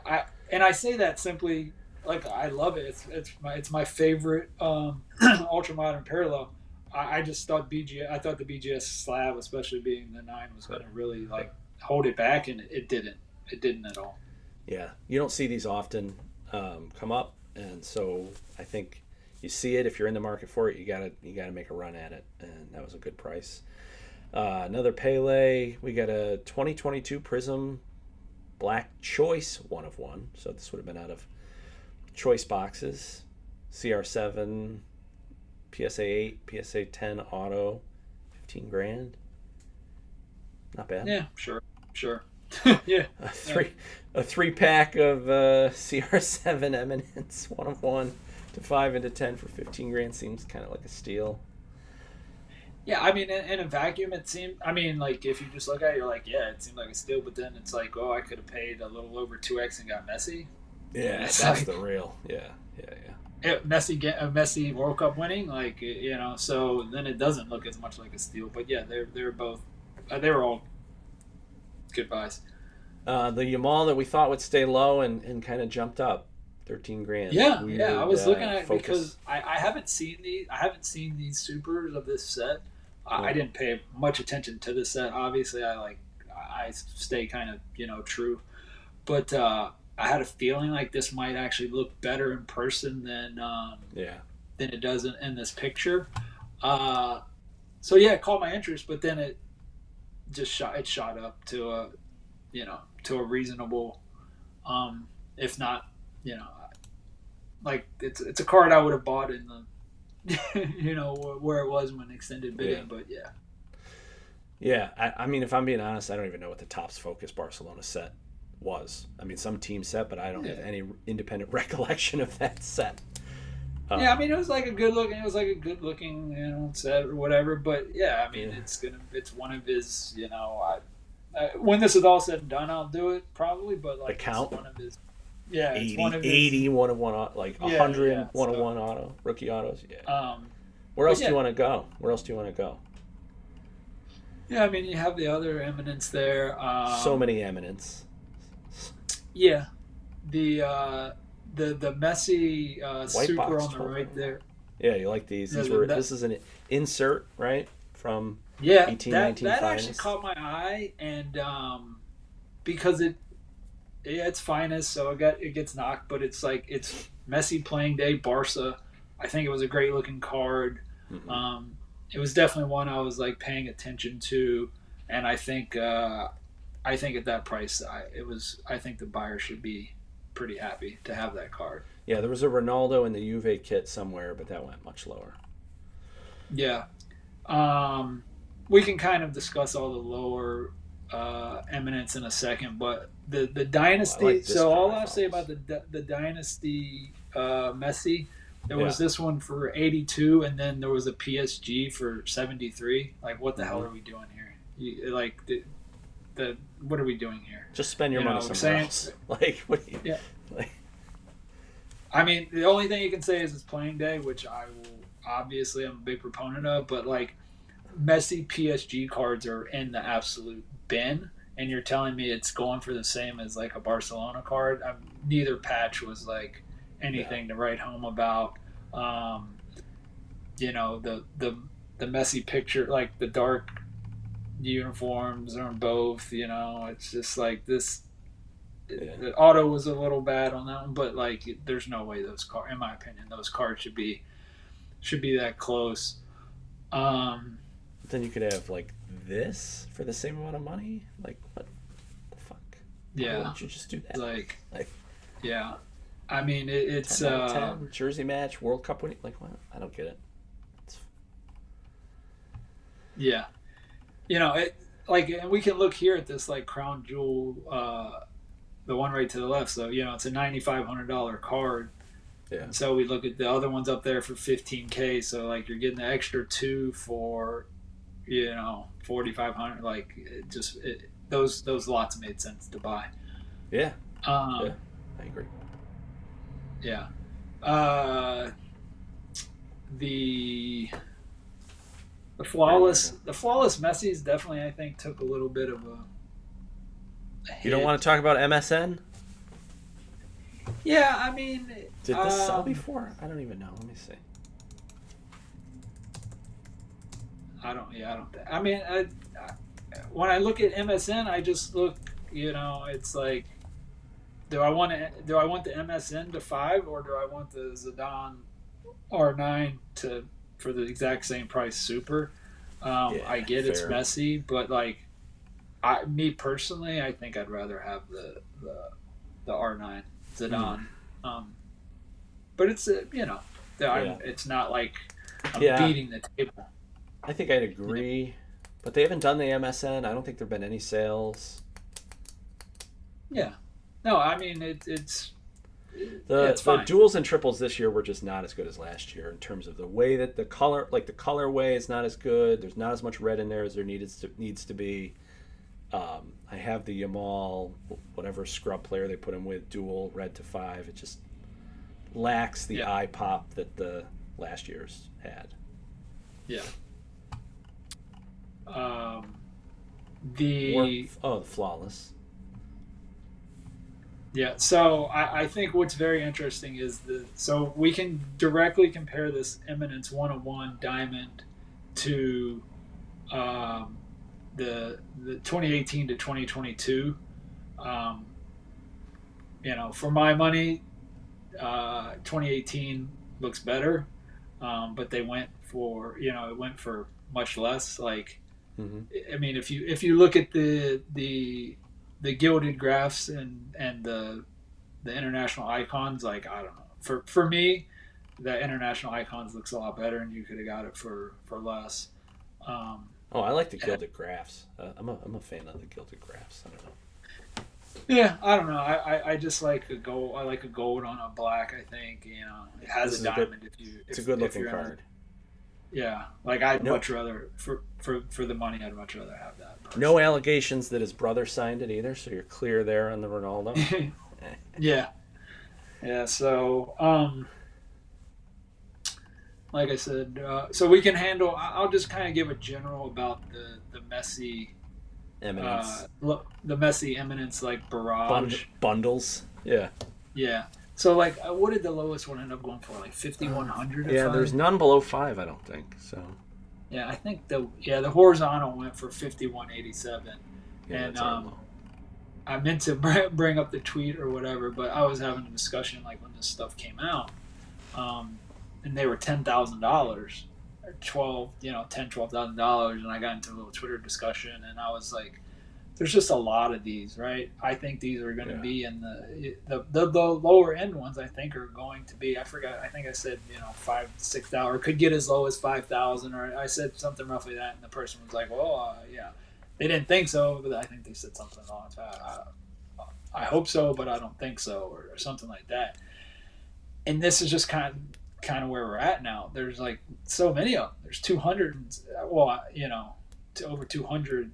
I say that simply, like, I love it. It's my favorite ultra modern parallel. I just thought I thought the BGS slab, especially being the 9, was going to really like hold it back, and it didn't. It didn't at all. Yeah, you don't see these often come up, and so I think you see it if you're in the market for it. You gotta make a run at it, and that was a good price. Another Pele. We got a 2022 Prism Black Choice 1 of 1. So this would have been out of choice boxes. CR7, PSA 8, PSA 10 auto, 15 grand. Not bad. Yeah, sure. Yeah. A three pack of CR7 Eminence 1 of 1 to 5 into 10 for 15 grand seems kind of like a steal. Yeah, I mean, in a vacuum, it seemed. I mean, like, if you just look at it, you're like, yeah, it seemed like a steal. But then it's like, oh, I could have paid a little over 2x and got Messi. Yeah, that's like, the real. Yeah. Messi World Cup winning, like, so then it doesn't look as much like a steal. But yeah, they're both, they were all good buys. The Yamal that we thought would stay low and kind of jumped up, 13 grand. Yeah, I was looking at it Focus. because I haven't seen these supers of this set. I didn't pay much attention to the set. Obviously, I stay kind of true, but I had a feeling like this might actually look better in person than it does in this picture. So yeah, it caught my interest, but then it just shot up to a reasonable, if not, like it's a card I would have bought in the where it was when extended bidding. But I mean, if I'm being honest, I don't even know what the Topps Focus Barcelona set was. I mean, some team set, but I don't have any independent recollection of that set. I mean, it was like a good looking set or whatever. But yeah, I mean, it's one of his. When this is all said and done, I'll do it probably. But like, the count, it's one of his. Yeah, 80, it's one of his, 80 1 of 1, like 100 1 of 1 auto, rookie autos. Yeah. Where else do you want to go? Yeah, I mean, you have the other eminence there. So many eminence. Yeah, the Messi White super box on the right there. Yeah, you like these? This is an insert, right, from 1819 that Finest. actually caught my eye, and because it's Finest, so it gets knocked, but it's like it's Messi playing day Barca. I think it was a great looking card. Mm-hmm. It was definitely one I was like paying attention to, and I think at that price, I think the buyer should be pretty happy to have that card. Yeah, there was a Ronaldo in the Juve kit somewhere, but that went much lower. Yeah, we can kind of discuss all the lower eminence in a second, but the dynasty. Like all I'll say about the dynasty Messi, there was this one for 82, and then there was a PSG for 73. Like, what the hell are we doing here? What are we doing here? Just spend your money somewhere else. Like, what? I mean, the only thing you can say is it's playing day, which I will obviously I'm a big proponent of, but like Messi PSG cards are in the absolute bin, and you're telling me it's going for the same as like a Barcelona card. Neither patch was like anything to write home about. The Messi picture, like the dark uniforms or both. You know, it's just like this. Yeah. The auto was a little bad on that one, but like, there's no way those cards, in my opinion, those cards should be that close. Um, But then you could have like this for the same amount of money. Like what the fuck? Why yeah, wouldn't you just do that? like Like yeah. I mean, it's 10 jersey match, World Cup winning. Like what? I don't get it. It's, yeah. You know, it like, and we can look here at this like crown jewel, the one right to the left. So you know, it's a $9,500 card. yeah. And so we look at the other ones up there for 15K. So like, you're getting the extra two for, 4,500. Like, those lots made sense to buy. Yeah. Um, Yeah. I agree. yeah. Uh, the the flawless Messi's definitely, I think, took a little bit of a hit. You don't want to talk about MSN? Yeah, I mean, Did this sell before? I don't even know. Let me see. I don't. Yeah, I don't think. I mean, when I look at MSN, I just look. It's like, do I want the MSN to 5, or do I want the Zidane R9 for the exact same price Super? Yeah, I get it's fair. messy, but like, me personally, I think I'd rather have the R9 Zidane. But it's Yeah. it's not like I'm Yeah. beating the table. I think I'd agree. But they haven't done the MSN. I don't think there have been any sales. Yeah. No, I mean it's The fine. duals and triples this year were just not as good as last year in terms of the way that the colorway is not as good. There's not as much red in there as there needs to be. I have the Yamal, whatever scrub player they put him with, dual red to 5. It just lacks the eye pop that the last year's had. Yeah. The flawless. Yeah, so I think what's very interesting is so we can directly compare this Eminence 101 Diamond to the 2018 to 2022. For my money, 2018 looks better, but they went for it went for much less. Like, I mean, if you look at the gilded graphs and the international icons, like, I don't know. For me, the international icons looks a lot better, and you could have got it for less. I like the gilded graphs. I'm a fan of the gilded graphs. I don't know. Yeah, I don't know. I just like a gold. I like a gold on a black. I think it has This a is a good- diamond. It's a good looking card. Yeah, like, I'd No- much rather for the money. I'd much rather have that. No allegations that his brother signed it either, so you're clear there on the Ronaldo. Yeah. Yeah. So, like I said, so we can handle. I'll just kind of give a general about the Messi, Eminence. the Messi Eminence, like, barrage. Bundles. Yeah. Yeah. So, like, what did the lowest one end up going for? Like 5,100. Yeah, there's none below 5, I don't think. So. Yeah, I think the horizontal went for 5,187, Yeah, and that's our low. I meant to bring up the tweet or whatever, but I was having a discussion like when this stuff came out, and they were $10,000 or $12,000, and I got into a little Twitter discussion, and I was like, there's just a lot of these, right? I think these are going to be in the lower end ones. I think are going to be. I forgot. I think I said $5,000 to $6,000, or could get as low as 5,000, or I said something roughly that, and the person was like, "Well, yeah, they didn't think so," but I think they said something along. I hope so, but I don't think so, or something like that. And this is just kind of where we're at now. There's like so many of them. There's 200. To over 200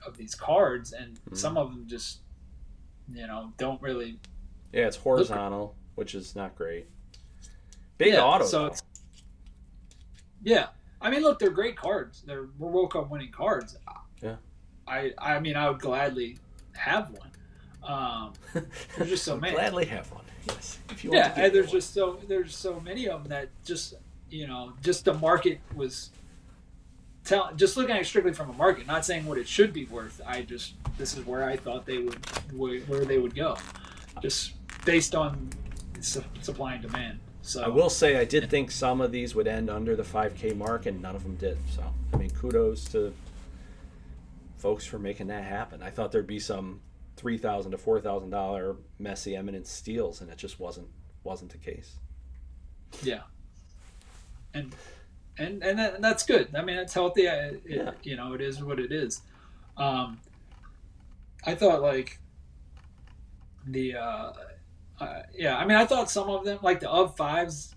of these cards, and some of them just don't really. Yeah, it's horizontal, which is not great. Big auto. So I mean, look, they're great cards. They're World Cup winning cards. Yeah. I mean, I would gladly have one. There's just so many. Gladly have one. Yes. If you want to And get there's so many of them that just just the market was just looking at it strictly from a market, not saying what it should be worth. This is where I thought where they would go, just based on supply and demand. So I will say I did think some of these would end under the 5K mark, and none of them did. So I mean, kudos to folks for making that happen. I thought there'd be some $3,000 to $4,000 messy eminence steals, and it just wasn't the case. Yeah, and that's good. I mean, it's healthy. Yeah. It is what it is. I thought like I mean, I thought some of them, like the of fives,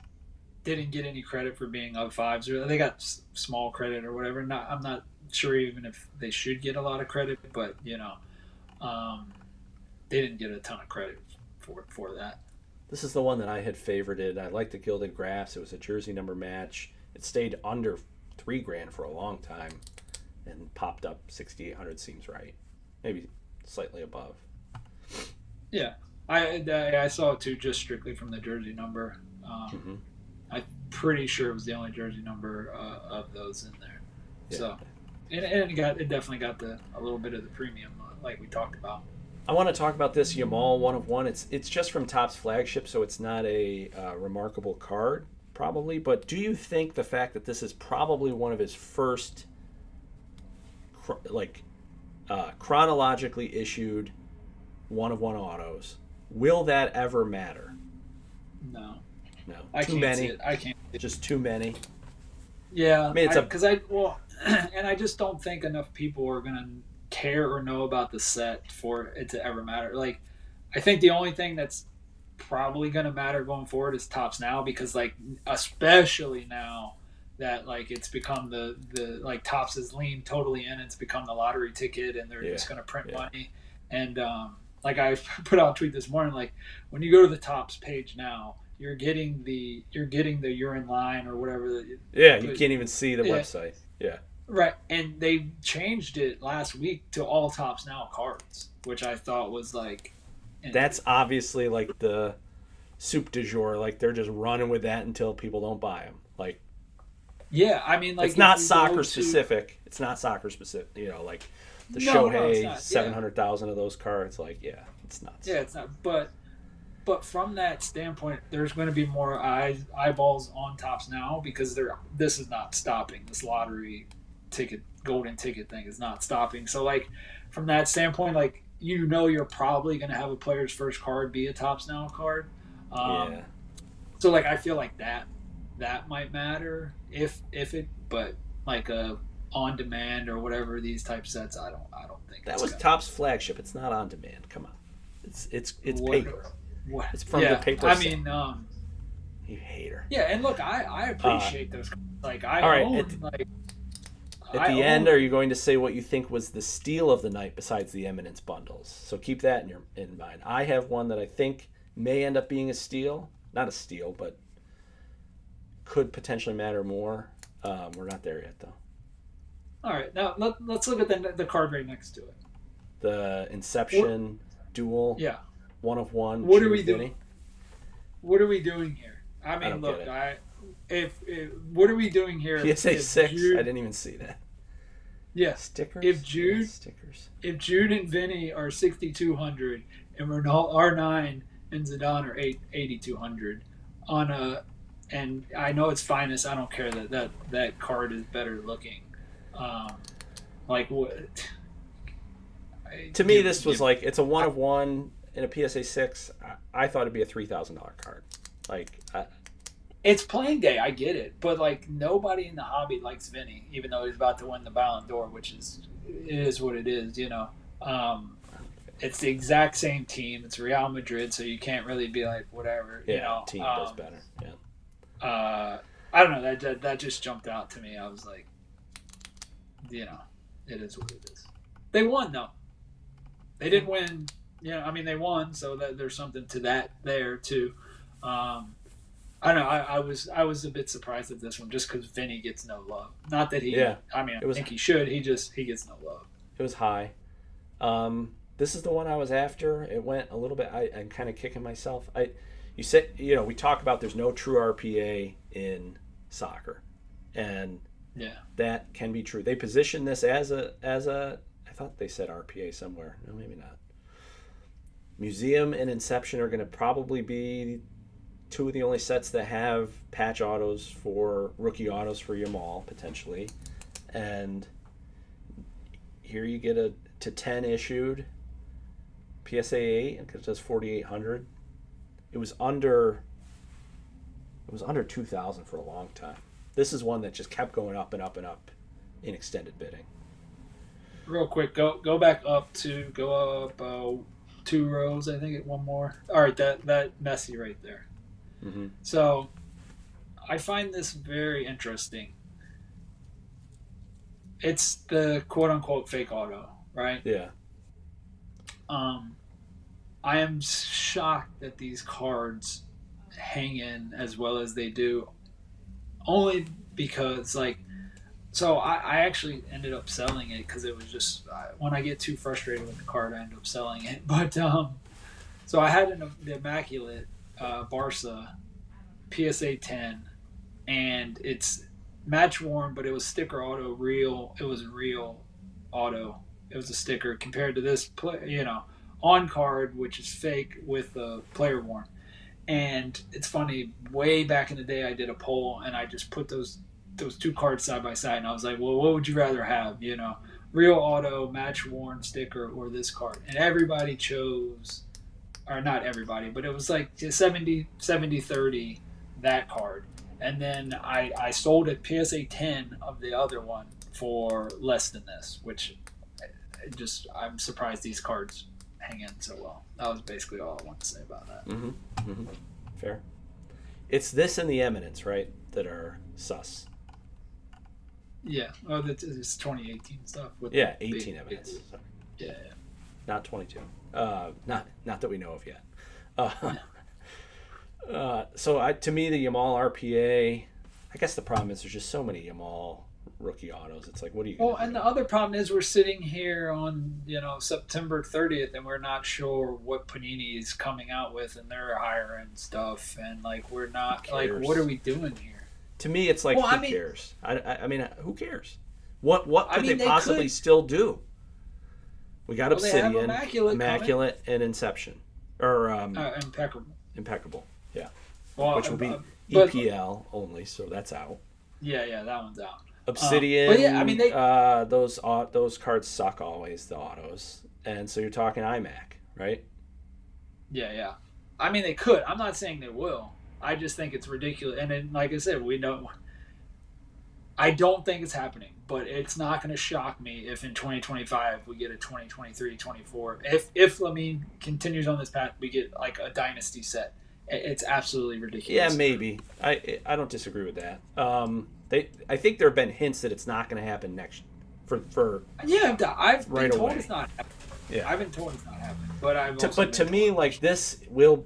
didn't get any credit for being of fives, or they got small credit or whatever. I'm not sure even if they should get a lot of credit, but they didn't get a ton of credit for that. This is the one that I had favorited. I liked the gilded graphs. It was a jersey number match. It stayed under $3,000 for a long time, and popped up 6,800 seems right, maybe slightly above. Yeah. I saw it too, just strictly from the jersey number. I'm pretty sure it was the only jersey number of those in there. Yeah. So, and it definitely got a little bit of the premium, like we talked about. I want to talk about this Yamal 1 of 1. It's just from Topps flagship, so it's not a remarkable card, probably. But do you think the fact that this is probably one of his first, chronologically issued 1 of 1 autos, will that ever matter? No. I can't many. See it. I can't. Just too many. Yeah, I mean, and I just don't think enough people are gonna care or know about the set for it to ever matter. Like, I think the only thing that's probably gonna matter going forward is Topps Now, because like especially now that like it's become the like Topps is leaned totally in. It's become the lottery ticket, and they're just gonna print money. And like I put out a tweet this morning, like when you go to the Topps page now, you're getting the you're in line or whatever. You can't even see the website. Yeah. Right, and they changed it last week to all Topps Now cards, which I thought was like. That's obviously like the soup du jour. Like they're just running with that until people don't buy them. Like. Yeah, I mean, like it's not soccer specific. It's not soccer specific. Like the Shohei 700,000 of those cards. Like, it's nuts. Yeah, it's not. But from that standpoint, there's going to be more eyeballs on Topps Now, because this is not stopping. This lottery ticket, golden ticket thing is not stopping. So like from that standpoint, like you're probably going to have a player's first card be a Topps Now card. So like I feel like that might matter if it, but like a on demand or whatever these type sets, I don't think that was Topps flagship. It's not on demand. Come on, it's paper. What? It's from the paper. I mean, you hater. Yeah, and look, I appreciate those. Like I all right, own at the end, are you going to say what you think was the steal of the night besides the Eminence bundles? So keep that in mind. I have one that I think may end up being a steal. Not a steal, but could potentially matter more. We're not there yet, though. All right, now let's look at the card right next to it. The Inception Duel. Yeah. 1 of 1. What are we doing? What are we doing here? I mean, look, what are we doing here? PSA 6. I didn't even see that. Yeah. Stickers. If Jude and Vinny are 6,200 and Ronaldo R9 and Zidane are 8,200 and I know it's finest. I don't care that card is better looking. Like what? To me, this was like it's a 1 of 1 in a PSA 6. I thought it'd be a $3,000 card. Like. It's playing day, I get it, but like nobody in the hobby likes Vinny, even though he's about to win the Ballon d'Or, which is what it is, It's the exact same team. It's Real Madrid, so you can't really be like whatever. Team does better. Yeah. I don't know. That just jumped out to me. I was like, it is what it is. They won though. They didn't win. I mean they won, so that there's something to that there too. I don't know. I was a bit surprised at this one just because Vinny gets no love. Not that he. Yeah. I mean, I think he should. He gets no love. It was high. This is the one I was after. It went a little bit. I'm kind of kicking myself. You said we talk about there's no true RPA in soccer, and Yeah. That can be true. They position this as a I thought they said RPA somewhere. No, maybe not. Museum and Inception are going to probably be two of the only sets that have patch autos for rookie autos for your mall potentially. And here you get a to 10 issued PSA 8 because it does 4,800. It was under 2,000 for a long time. This is one that just kept going up and up and up in extended bidding. Real quick, go up 2 rows. I think one more. All right, that Messi right there. Mm-hmm. So I find this very interesting. It's the quote unquote fake auto, right? Yeah. I am shocked that these cards hang in as well as they do, only because so I actually ended up selling it because it was just when I get too frustrated with the card, I end up selling it. But so I had the Immaculate Barca PSA 10, and it's match worn, but it was sticker auto real. It was real auto. It was a sticker compared to this on card, which is fake with a player worn. And it's funny, way back in the day I did a poll and I just put those two cards side by side and I was like, well, what would you rather have, real auto match worn sticker or this card? And everybody chose, or not everybody, but it was like 70-30 that card. And then I sold it PSA 10 of the other one for less than this, which I'm surprised these cards hang in so well. That was basically all I want to say about that. Mm-hmm. Mm-hmm. Fair. It's this and the Eminence, right, that are sus. Yeah. Oh, it's 2018 stuff. With 18 Eminence. Sorry. Yeah. Not 22. Not that we know of yet. So to me, the Yamal RPA, I guess the problem is there's just so many Yamal rookie autos. It's like, what are you going to do? And the other problem is we're sitting here on, September 30th and we're not sure what Panini is coming out with and their higher end stuff. And we're not what are we doing here? To me, it's who cares? I mean, who cares? What could they possibly still do? We got Obsidian, Immaculate, and Inception. Or Impeccable. Yeah. Well, which will be EPL only, so that's out. Yeah, that one's out. Obsidian, those cards suck always, the autos. And so you're talking iMac, right? Yeah. I mean, they could. I'm not saying they will. I just think it's ridiculous. And then, like I said, I don't think it's happening, but it's not going to shock me if in 2025 we get a 2023-24. If Lamine continues on this path, we get a dynasty set. It's absolutely ridiculous. Yeah, maybe. I don't disagree with that. I think there have been hints that it's not going to happen next for I've been told away. It's not happening. Yeah, I've been told it's not happening, but but to me, this will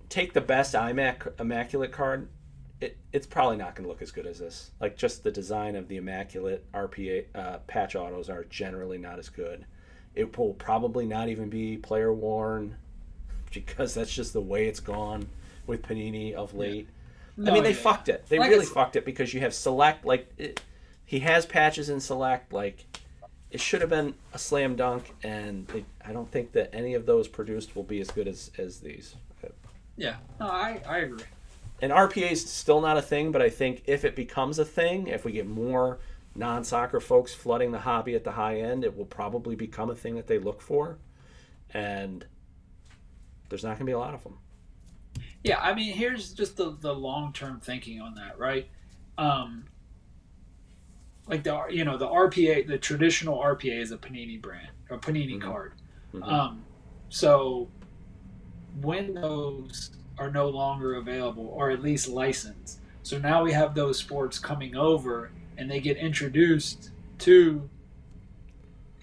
take the best Immaculate card. It's probably not going to look as good as this. Just the design of the Immaculate RPA patch autos are generally not as good. It will probably not even be player worn because that's just the way it's gone with Panini of late. No, I mean, they fucked it. They really fucked it because you have Select. He has patches in Select. It should have been a slam dunk, and I don't think that any of those produced will be as good as these. Yeah, no, I agree. And RPA is still not a thing, but I think if it becomes a thing, if we get more non-soccer folks flooding the hobby at the high end, it will probably become a thing that they look for. And there's not going to be a lot of them. Yeah, I mean, here's just the long-term thinking on that, right? The RPA, the traditional RPA is a Panini brand, a Panini card. Mm-hmm. So when those are no longer available, or at least licensed, so now we have those sports coming over, and they get introduced to,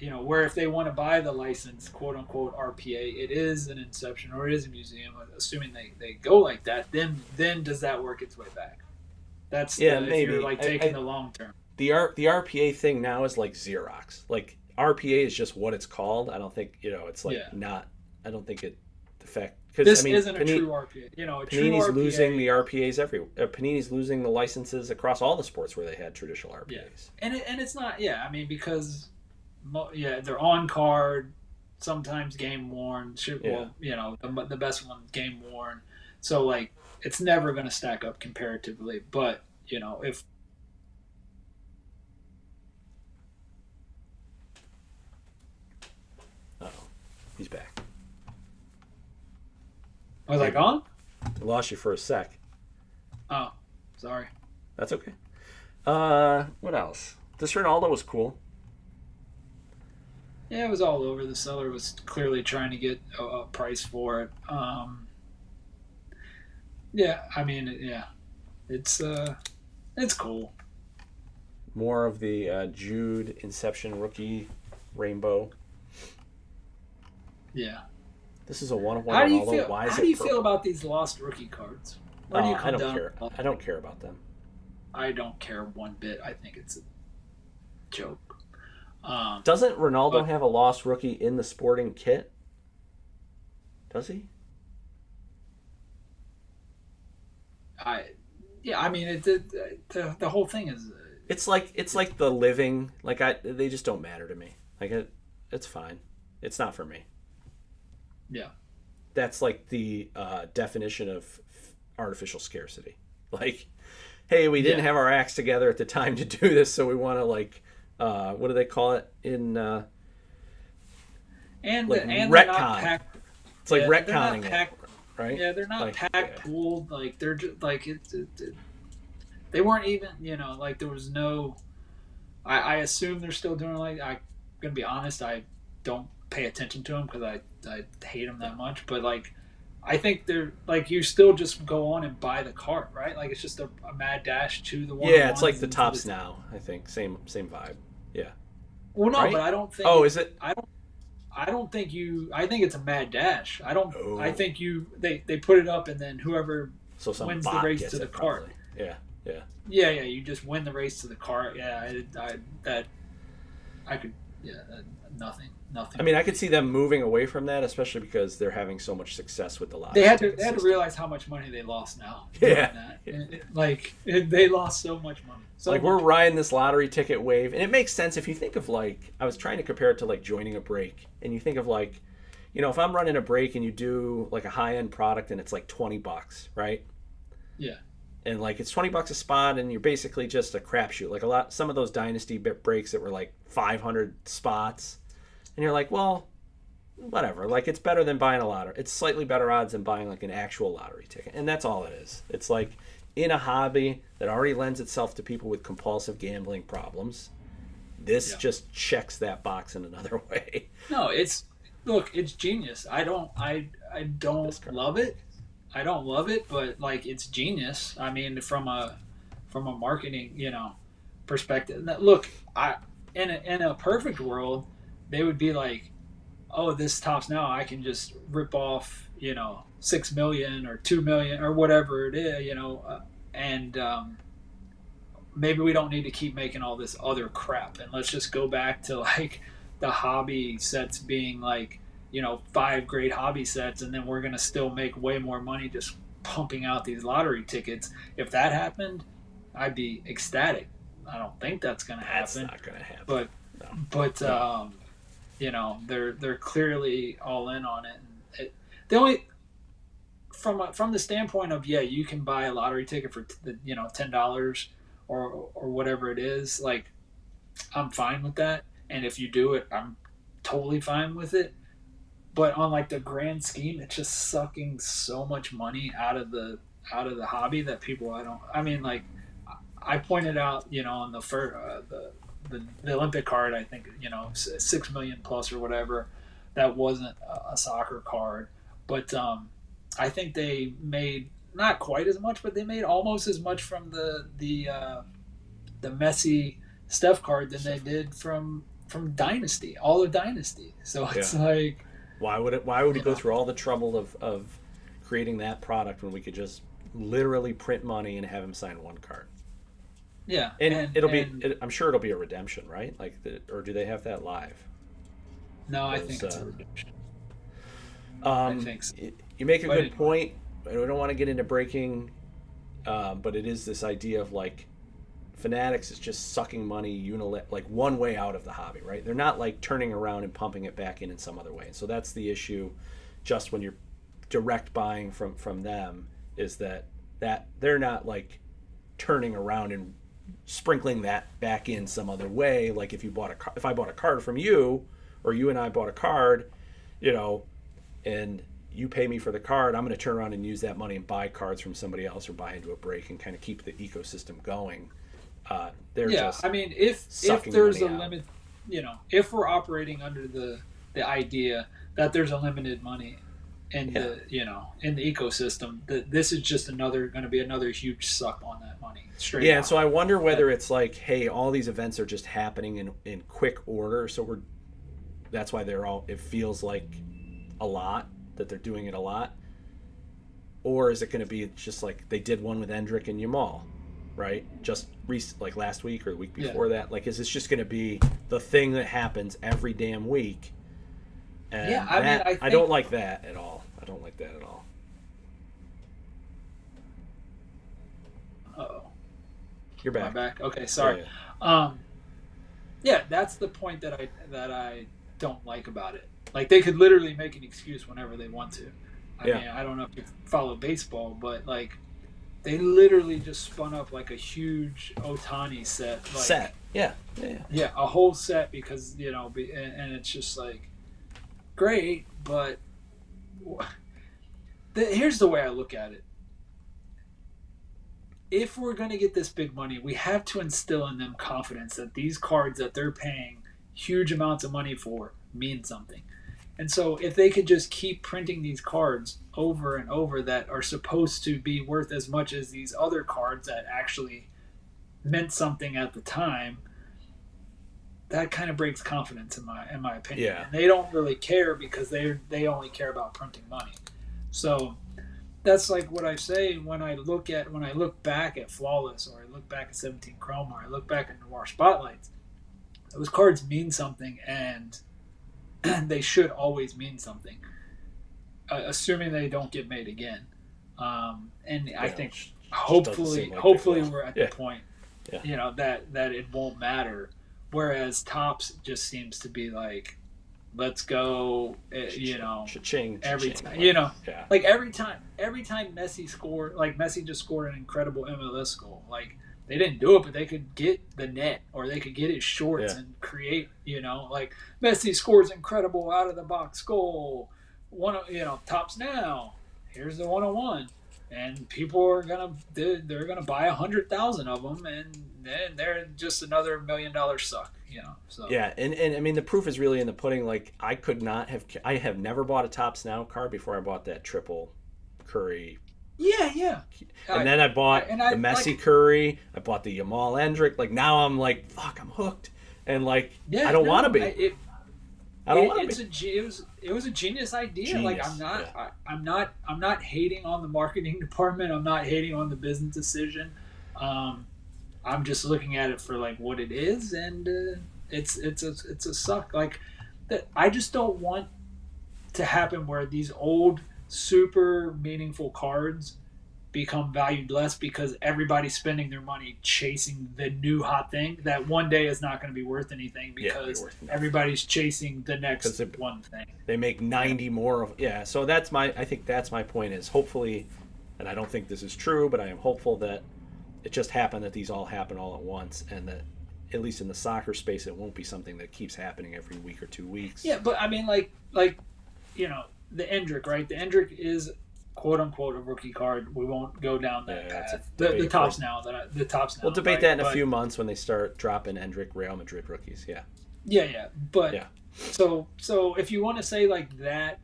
where if they want to buy the license, quote unquote RPA, it is an Inception or it is a museum, assuming they go like that, then does that work its way back? That's maybe. If you're taking the long term. The RPA thing now is like Xerox. RPA is just what it's called. I don't think it's not. I don't think the Because I This mean, isn't a true RPA. You know, a true Panini's RPA. losing the RPAs Panini's losing the licenses across all the sports where they had traditional RPAs. Yeah, and it's not. Yeah, I mean because they're on card, sometimes game worn. Well, you know, the best one game worn. So like, it's never going to stack up comparatively. But you know, if He's back. was I gone? I lost you for a sec. Oh, sorry. That's okay. What else? This Ronaldo was cool. Yeah, it was all over. The seller was clearly trying to get a price for it. Yeah, I mean, yeah, it's cool. More of the Jude Inception rookie rainbow. Yeah. This is a one-of-one How do you Ronaldo. feel? Why is How it do you purple? feel about these lost rookie cards? Where do you come I don't down? care. I don't care about them. I don't care one bit. I think it's a joke. Doesn't Ronaldo have a lost rookie in the sporting kit? Does he? I mean, the whole thing is. It's like the living. They just don't matter to me. It's fine. It's not for me. Yeah. That's like the definition of artificial scarcity. Like, hey, we didn't have our acts together at the time to do this, so we want to what do they call it in? And retcon. They're not packed. It's like retconning packed, it, right? Yeah, they're not pooled. Like they're just like they weren't even. You know, like there was no. I assume they're still doing I'm gonna be honest. I don't pay attention to them because I hate them that much. But I think they're you still just go on and buy the cart, right? Like it's just a mad dash to the one. Yeah, it's like the tops now. I think same vibe. Yeah. Well, no, right? but I don't think. Oh, is it? I don't think you. I think it's a mad dash. I don't. Oh. I think they put it up and then whoever wins the race to the cart. Yeah. Yeah. You just win the race to the cart. Yeah, I could. Yeah, nothing. I mean, I could see them moving away from that, especially because they're having so much success with the lottery. They had to realize how much money they lost now. Yeah. They lost so much money. We're riding this lottery ticket wave, and it makes sense if you think of I was trying to compare it to joining a break, and you think of if I'm running a break and you do a high-end product and it's $20, right? Yeah. And it's $20 a spot, and you're basically just a crapshoot. Some of those dynasty breaks that were 500 spots, and you're like, well, whatever. It's better than buying a lottery. It's slightly better odds than buying an actual lottery ticket, and that's all it is. It's in a hobby that already lends itself to people with compulsive gambling problems. This just checks that box in another way. No, it's genius. I don't love it. I don't love it, but it's genius. I mean, from a marketing, perspective. Look, in a perfect world, they would be oh, this tops now. I can just rip off, 6 million or 2 million or whatever it is, and maybe we don't need to keep making all this other crap, and let's just go back to the hobby sets being 5 great hobby sets, and then we're going to still make way more money just pumping out these lottery tickets. If that happened, I'd be ecstatic. I don't think that's going to happen. That's not going to happen. But they're clearly all in on it. The only from the standpoint of you can buy a lottery ticket for $10 or whatever it is. I'm fine with that, and if you do it, I'm totally fine with it. But on the grand scheme, it's just sucking so much money out of the hobby that people I pointed out on the first the Olympic card, I think 6 million plus or whatever, that wasn't a soccer card, but I think they made not quite as much, but they made almost as much from the Messi Steph card than they did from Dynasty, all of Dynasty. So it's why would he go through all the trouble of creating that product when we could just literally print money and have him sign one card? Yeah, and I'm sure it'll be a redemption, right? Or do they have that live? No, I think it's a redemption. I think so. You make a But good anyway. point. I don't want to get into breaking, but it is this idea of like Fanatics is just sucking money like one way out of the hobby, right? They're not like turning around and pumping it back in some other way. So that's the issue. Just when you're direct buying from them, is that they're not like turning around and sprinkling that back in some other way. Like if I bought a card from you, or you and I bought a card, you know, and you pay me for the card, I'm going to turn around and use that money and buy cards from somebody else or buy into a break and kind of keep the ecosystem going. They're Yeah, just I mean, if sucking there's a money out. limit, if we're operating under the idea that there's a limited money in Yeah. in the ecosystem, that this is just going to be another huge suck on that money straight Yeah, and out. so I wonder whether it's like, hey, all these events are just happening in quick order, so that's why it feels like a lot, that they're doing it a lot. Or is it going to be just like they did one with Endrick and Yamal, right? Just like last week or the week before that. Like, is this just going to be the thing that happens every damn week? And Yeah, I mean, I I don't think. like that at all. I don't like that at all. Oh, You're my back. back. Okay, sorry. Yeah, Yeah, that's the point that I don't like about it. Like they could literally make an excuse whenever they want to. I yeah. mean, I don't know if you follow baseball, but like they literally just spun up like a huge Otani set, like Set. Yeah. Yeah. yeah, a whole set because and it's just like great, but here's the way I look at it. If we're going to get this big money, we have to instill in them confidence that these cards that they're paying huge amounts of money for mean something. And so if they could just keep printing these cards over and over that are supposed to be worth as much as these other cards that actually meant something at the time, that kind of breaks confidence in my opinion. Yeah. And they don't really care because they only care about printing money. So that's like what I say when I look back at Flawless, or I look back at 17 Chrome, or I look back at Noir Spotlights. Those cards mean something, and they should always mean something, assuming they don't get made again. And I think hopefully we're at the point, that it won't matter. Whereas Topps just seems to be like, let's go, Cha-ching, every cha-ching. time, Yeah. like every time Messi scored, like Messi just scored an incredible MLS goal. Like they didn't do it, but they could get the net, or they could get his shorts and create, like Messi scores incredible out of the box goal. Tops now. Here's the 101, and people are they're gonna buy 100,000 of them, and then they're just another $1 million suck. So Yeah, and I mean the proof is really in the pudding. Like I have never bought a Topps Now card before I bought that triple Curry. yeah. And then I bought the Messi Curry. I bought the Yamal Endrick. Like now I'm like, fuck, I'm hooked. And like I don't want to be. I don't want to be. It was a genius idea. Genius, like I'm not hating on the marketing department. I'm not hating on the business decision. I'm just looking at it for like what it is, and it's a suck. Like that, I just don't want to happen where these old super meaningful cards become valued less because everybody's spending their money chasing the new hot thing that one day is not going to be worth anything because everybody's chasing the next one thing. They make 90 more of So I think that's my point is hopefully, and I don't think this is true, but I am hopeful that it just happened that these all happen all at once, and that at least in the soccer space it won't be something that keeps happening every week or 2 weeks. Yeah, but I mean the Endrick, right? The Endrick is quote unquote a rookie card. We won't go down that path. The Topps Now. We'll debate that in a few months when they start dropping Endrick Real Madrid rookies. Yeah. But so if you want to say like that,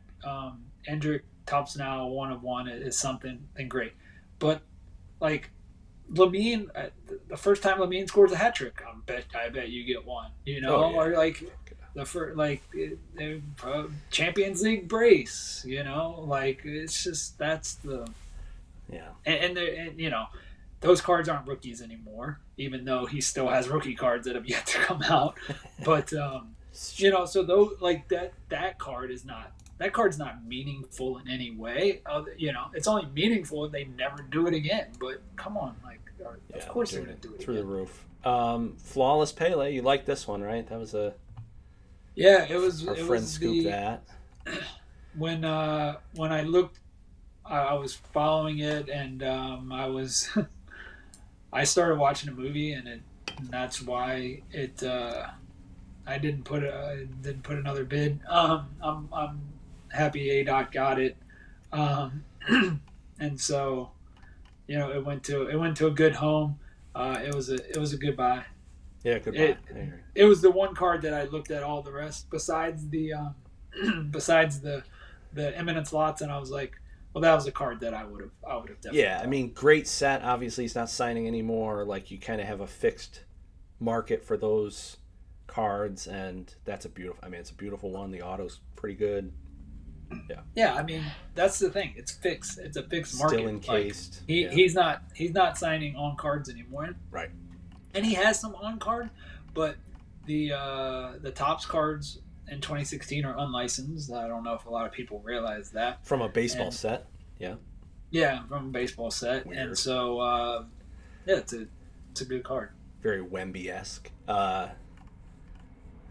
Endrick Topps Now 1 of 1 is something, then great. But like Lamine, the first time Lamine scores a hat trick, I bet you get one. Or like the first, like Champions League brace. Like it's just that's the and those cards aren't rookies anymore, even though he still has rookie cards that have yet to come out. But so those like that card is not that card's not meaningful in any way. It's only meaningful if they never do it again. But come on, like, of course they're going to do it through again. the roof. Flawless Pele, you like this one, right? That was Yeah, it was. our It friend was scooped that. when I looked, I was following it, and I started watching a movie, and that's why it. I didn't put another bid. I'm happy ADOT got it, um, and so it went to a good home. It was a good buy. Yeah, goodbye. It was the one card that I looked at all the rest besides the besides the Eminence lots, and I was like, well, that was a card that I would have definitely. Yeah, I mean, great set. Obviously, he's not signing anymore. Like, you kind of have a fixed market for those cards, and that's a beautiful. I mean, it's a beautiful one. The auto's pretty good. Yeah. Yeah, I mean, that's the thing. It's fixed. It's a fixed market. Still encased. Like, he's not signing on cards anymore. Right. And he has some on card, but the Topps cards in 2016 are unlicensed. I don't know if a lot of people realize that. From a baseball set. Yeah. Yeah, from a baseball set. Weird. And so it's a good card. Very Wemby-esque.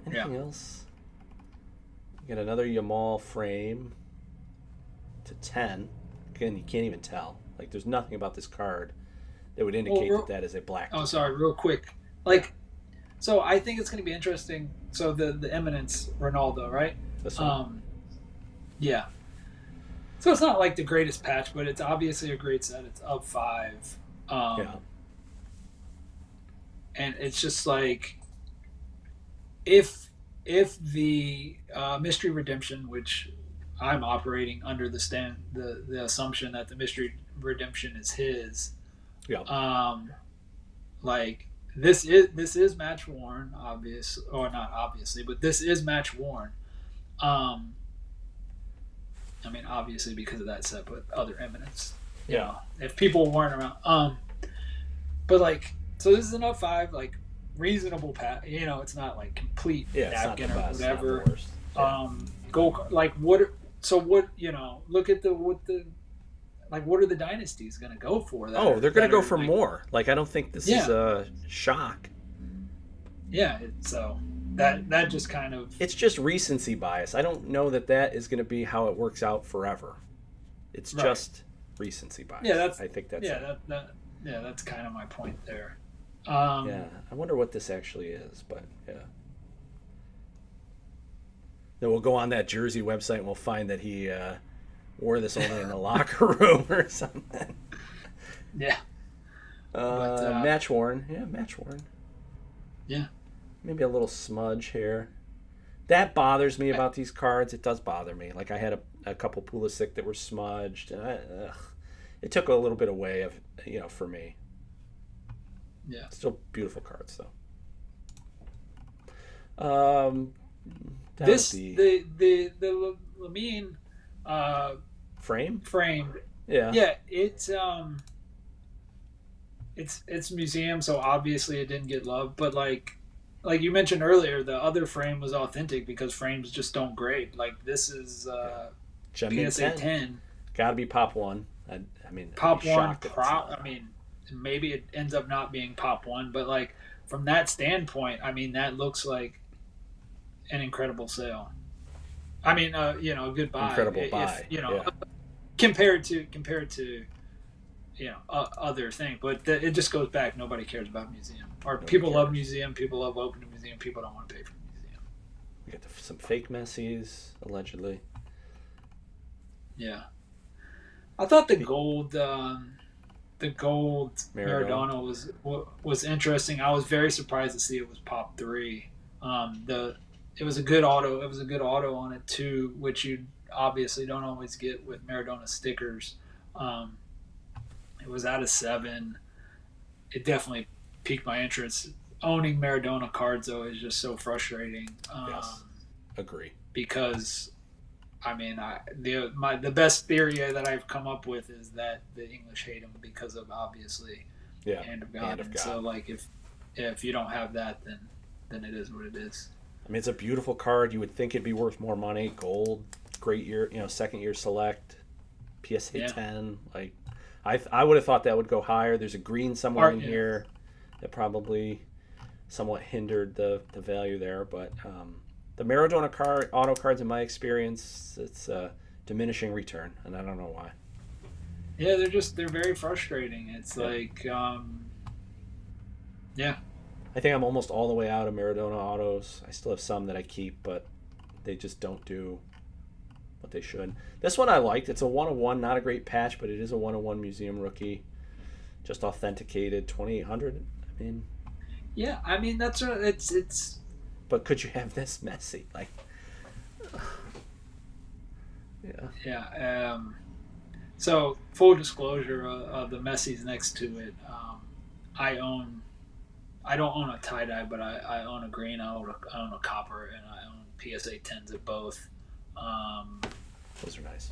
Anything else? You got another Yamal frame to 10. Again, you can't even tell. Like, there's nothing about this card that would indicate that is a black. Oh, sorry, real quick. Like, so I think it's going to be interesting. So the Eminence Ronaldo, right? This one. Yeah. So it's not like the greatest patch, but it's obviously a great set. It's up 5. Yeah. And it's just like, if the Mystery Redemption, which I'm operating under the assumption that the Mystery Redemption is his. Yeah. Like, this is match worn, or not obviously, but this is match worn. I mean, obviously because of that set, but other Eminence. Yeah. If people weren't around, but like, so this is an up 5, like, reasonable pat. It's not like complete napkin or whatever. Go like what? So what? Look at what are the dynasties going to go for? They're going to go for more. Like, I don't think this is a shock. Yeah. So that just kind of. It's just recency bias. I don't know that is going to be how it works out forever. It's just recency bias. Yeah, I think that's. That's kind of my point there. I wonder what this actually is, but yeah. Then we'll go on that Jersey website and we'll find that he wore this only in the locker room or something. Yeah. Match worn. Yeah, match worn. Yeah. Maybe a little smudge here. That bothers me about these cards. It does bother me. Like, I had a couple Pulisic that were smudged, and it took a little bit away of for me. Yeah. Still beautiful cards though. The Lamine framed. Yeah. Yeah, it's museum, so obviously it didn't get love, but like you mentioned earlier, the other frame was authentic because frames just don't grade. Like, this is PSA 10. Gotta be Pop 1. I mean, Pop 1. I mean, maybe it ends up not being Pop 1, but like, from that standpoint, I mean, that looks like an incredible sale. I mean, a good buy. Incredible buy. Compared to other things, but it just goes back. Nobody cares about museum, or people love museum. People love opening museum. People don't want to pay for museum. We got some fake Messi's allegedly. Yeah, I thought the gold Maradona was interesting. I was very surprised to see it was Pop 3. It was a good auto. It was a good auto on it too, which you obviously don't always get with Maradona stickers. It was out of 7. It definitely piqued my interest. Owning Maradona cards, though, is just so frustrating. Yes, agree. Because, I mean, the best theory that I've come up with is that the English hate him because of, obviously, Hand of God. And so, like, if you don't have that, then it is what it is. I mean, it's a beautiful card. You would think it'd be worth more money. Gold, great year, second year select, PSA Yeah. 10. Like, I would have thought that would go higher. There's a green somewhere in here that probably somewhat hindered the value there. But the Maradona auto cards, in my experience, it's a diminishing return, and I don't know why. Yeah, they're very frustrating. It's like, yeah. I think I'm almost all the way out of Maradona autos. I still have some that I keep, but they just don't do what they should. This one I liked. It's a 1/1, not a great patch, but it is a 1/1 museum rookie. Just authenticated, 2800. I mean, Yeah, I mean it's. But could you have this messy? Like, yeah. Yeah. So full disclosure of the Messi's next to it, I don't own a tie dye, but I own a green, I own a copper, and I own PSA 10s of both. Those are nice.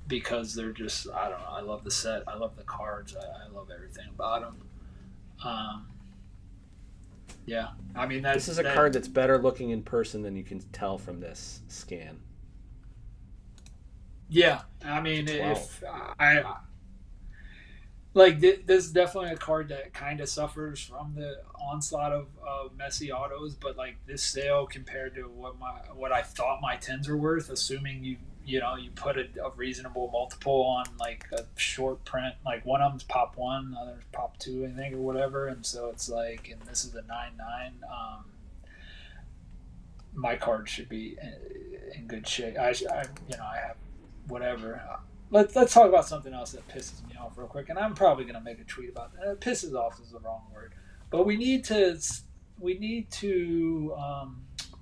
Because they're just, I don't know, I love the set, I love the cards, I love everything about them. Yeah, I mean this is a card that's better looking in person than you can tell from this scan. Yeah, I mean, if I like this is definitely a card that kind of suffers from the onslaught of messy autos, but like this sale compared to what I thought my 10s were worth, assuming you put a reasonable multiple on like a short print, like one of them's pop 1, the other's pop 2, I think, or whatever, and so it's like, and this is a 9/9. My card should be in good shape. I have whatever. Let's talk about something else that pisses me off real quick, and I'm probably going to make a tweet about that. Pisses off is the wrong word, but we need to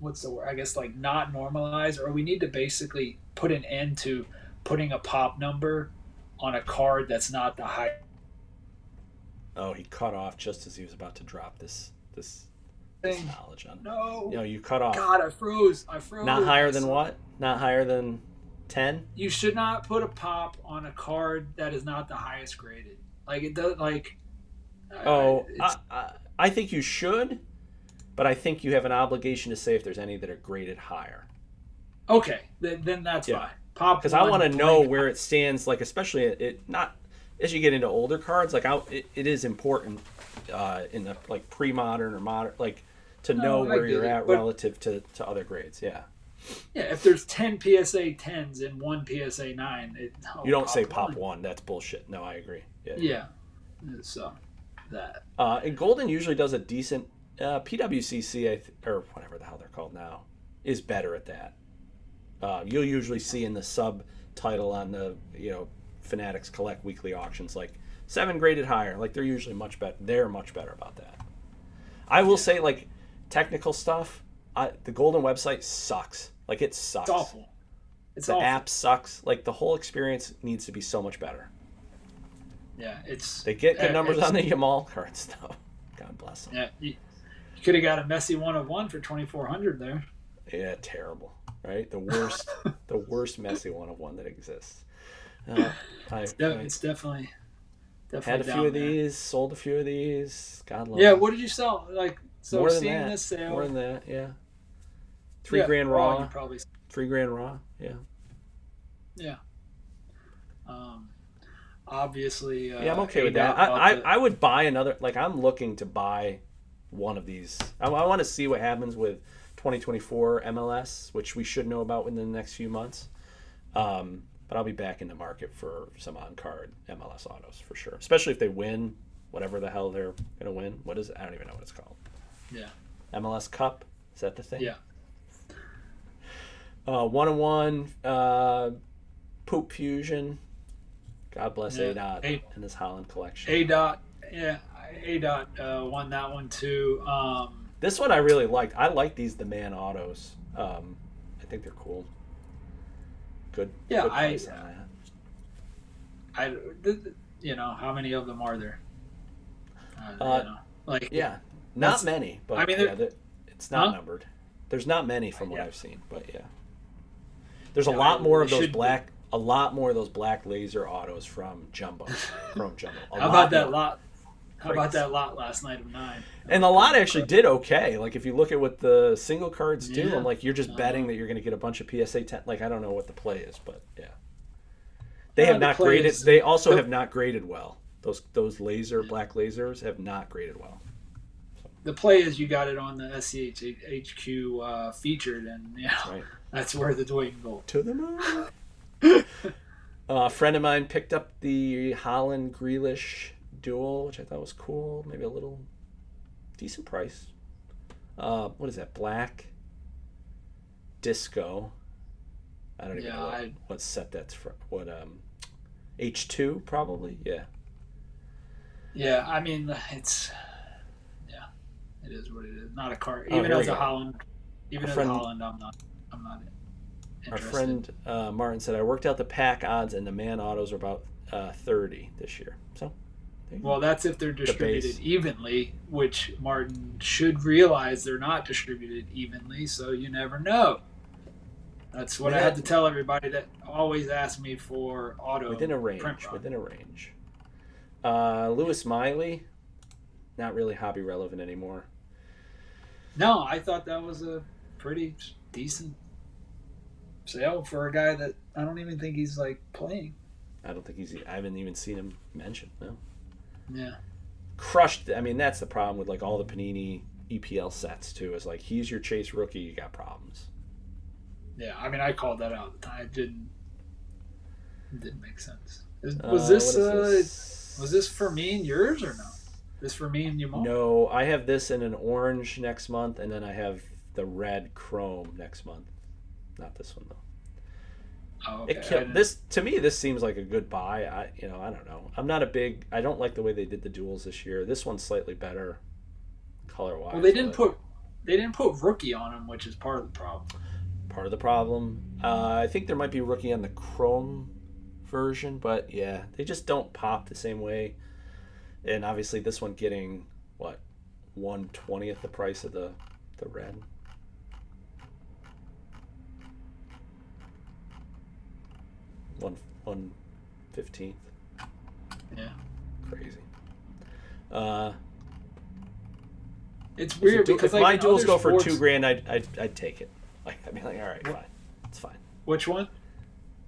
what's the word? I guess like not normalize, or we need to basically put an end to putting a pop number on a card that's not the high. Oh, he cut off just as he was about to drop this knowledge on. No, you cut off. God, I froze. Not higher than what? Not higher than 10? You should not put a pop on a card that is not the highest graded. Like it does. Like, I think you should, but I think you have an obligation to say if there's any that are graded higher. Okay, then that's fine. Pop, because I want to know where it stands. Like, especially it not as you get into older cards. Like, it is important in the like pre-modern or modern, like to know where you're at relative to other grades. Yeah. Yeah, if there's 10 PSA 10s and 1 PSA 9, you don't say pop 1. That's bullshit. No, I agree. Yeah. So that. And Goldin usually does a decent PWCC or whatever the hell they're called now is better at that. You'll usually see in the subtitle on the Fanatics Collect weekly auctions like 7 graded higher. Like they're usually much better. They're much better about that. I will say like technical stuff. The Goldin website sucks. Like it sucks. It's awful. The app sucks. Like the whole experience needs to be so much better. Yeah, they get good numbers on the Yamal cards though. God bless them. Yeah, you could have got a messy 1/1 for 2,400 there. Yeah, terrible. Right, the worst, the worst messy 1/1 that exists. It's definitely had a few of these, sold a few of these. God love. Yeah, them. what did you sell? Like so, more than seeing that. This sale, more than that, yeah. $3,000 raw. Probably $3,000 raw. Yeah. Yeah. Obviously. Yeah, I'm okay with that. I would buy another. Like I'm looking to buy one of these. I want to see what happens with 2024 MLS, which we should know about within the next few months. But I'll be back in the market for some on-card MLS autos for sure, especially if they win whatever the hell they're going to win. What is it? I don't even know what it's called. Yeah. MLS Cup? Is that the thing? Yeah. 1/1 Poop Fusion. God bless A-Dot and his Holland collection. A-Dot won that one too. This one I really liked. I like these The Man autos. I think they're cool. Good. Yeah, good price on that. How many of them are there? Not many, but I mean, it's not numbered. There's not many from what I've seen, but yeah. There's a lot more of those black laser autos from Jumbo, Chrome Jumbo. How about that lot? How about that lot last night of 9? And the lot actually did okay. Like, if you look at what the single cards do, Yeah. I'm like, you're just betting that you're going to get a bunch of PSA 10. Like, I don't know what the play is, but yeah. They have not graded. They also have not graded well. Those black lasers have not graded well. The play is you got it on the SCHQ featured, and that's where the Dwayne goal. To the moon. A friend of mine picked up the Holland Grealish duel, which I thought was cool. Maybe a little decent price. What is that? Black Disco. I don't even know what set that's from. What H2 probably? Yeah. Yeah, I mean it is what it is. Not a card. Even as a Holland, I'm not interested. Our friend Martin said, I worked out the pack odds and the man autos are about 30 this year. So, well, that's if they're distributed evenly, which Martin should realize they're not distributed evenly, so you never know. That's what I had to tell everybody that always ask me for auto. Within a range. Lewis Miley, not really hobby relevant anymore. No, I thought that was a pretty decent sale for a guy that I don't even think he's like playing. I haven't even seen him mentioned. No. Yeah. Crushed. I mean, that's the problem with like all the Panini EPL sets too. Is like he's your chase rookie, you got problems. Yeah, I mean, I called that out at the time. It didn't make sense. Was this for me and yours or no? This for me and your mom? No, I have this in an orange next month, and then I have the red chrome next month. Not this one though. Oh, okay. This to me, this seems like a good buy. I don't know. I don't like the way they did the duels this year. This one's slightly better, color wise. Well, they didn't put rookie on them, which is part of the problem. I think there might be rookie on the chrome version, but yeah, they just don't pop the same way. And obviously, this one getting what 1/20th the price of the red. One 15th. Yeah. Crazy. It's weird because if my duels go for $2,000, I'd take it. Like, I'd be like, all right, fine, it's fine. Which one?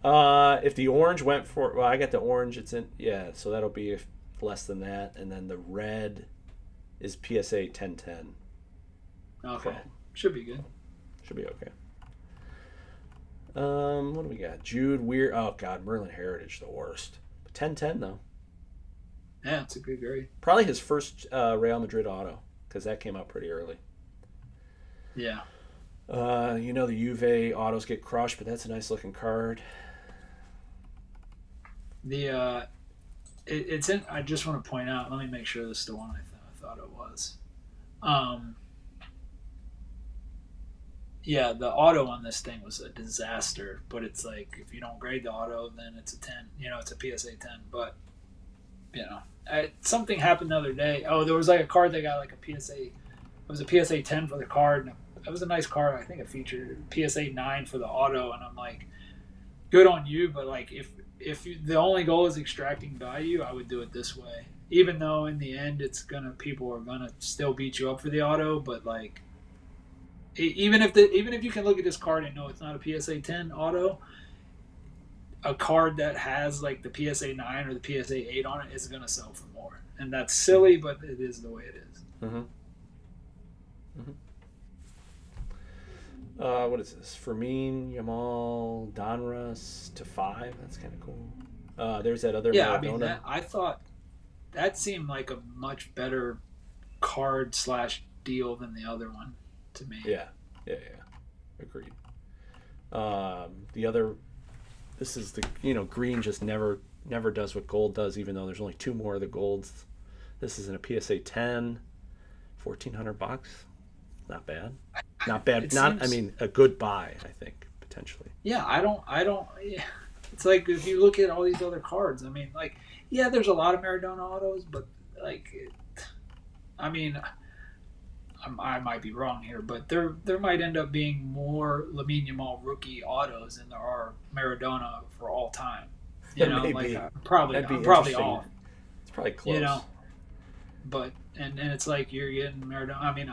If the orange went for, well, I got the orange. It's in, yeah, so that'll be less than that, and then the red is PSA 1010. Okay, Chrome. Should be good. Should be okay. What do we got? Jude Weir. Oh God, Merlin Heritage, the worst. But 1010 though. Yeah, it's a good grade. Probably his first Real Madrid auto because that came out pretty early. Yeah. The Juve autos get crushed, but that's a nice looking card. It's in. I just want to point out. Let me make sure this is the one I thought it was. Yeah, the auto on this thing was a disaster. But it's like if you don't grade the auto, then it's a 10. It's a PSA 10. But something happened the other day. Oh, there was like a card that got like a PSA. It was a PSA 10 for the card. And it was a nice card. I think it featured PSA 9 for the auto. And I'm like, good on you. But like if the only goal is extracting value, I would do it this way. Even though in the end people are gonna still beat you up for the auto, but like even if you can look at this card and know it's not a PSA 10 auto, a card that has like the PSA 9 or the PSA 8 on it is gonna sell for more, and that's silly, but it is the way it is. Mm-hmm. Mm-hmm. What is this? Fermin, Yamal, Donruss to 5. That's kind of cool. There's that other Maradona. I mean, I thought that seemed like a much better card / deal than the other one to me. Yeah. Agreed. The other, this is the green just never does what gold does, even though there's only 2 more of the golds. This is in a PSA 10, $1,400. Not bad. A good buy, I think, potentially. Yeah, I don't. Yeah. It's like if you look at all these other cards, I mean, like, yeah, there's a lot of Maradona autos, but like, I mean, I might be wrong here, but there might end up being more Lamine Yamal rookie autos than there are Maradona for all time. Maybe. Like probably off. It's probably close. but and it's like you're getting Maradona. I mean,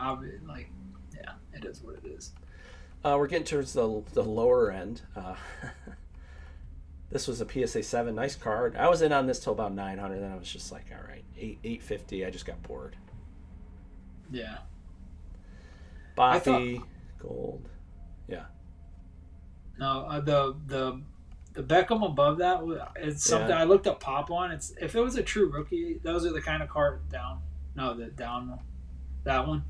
like, yeah, it is what it is. We're getting towards the lower end. This was a PSA 7, nice card. I was in on this till about 900. Then I was just like, all right, 850. I just got bored. Yeah, I thought Boppy, gold, yeah, no the Beckham above that it's something yeah. I looked up pop on. It's if it was a true rookie, those are the kind of card down. No, the down that one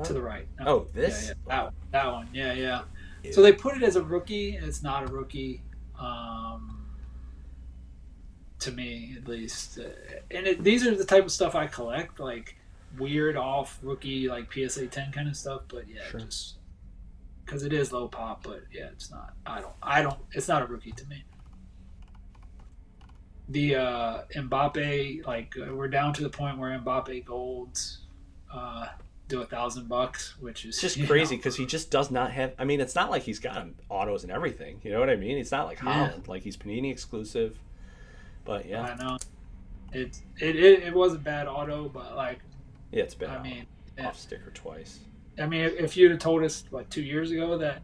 to What? the right. No, Oh, yeah, this. that one. Yeah, yeah. So Ew. they put it as a rookie. It's not a rookie. Um, to me at least. And these are the type of stuff I collect, like weird off rookie, like PSA 10 kind of stuff. But yeah, Sure. just because it is low pop. But yeah, it's not. I don't. It's not a rookie to me. The Mbappe, like we're down to the point where Mbappe golds uh, do $1,000, which It's is just crazy because he just does not have. I mean, it's not like he's got autos and everything. You know what I mean? It's not like yeah, Holland. Like he's Panini exclusive. But yeah, I know it was a bad auto, but like yeah, it's been I mean, off sticker twice. I mean, if you'd have told us like 2 years ago that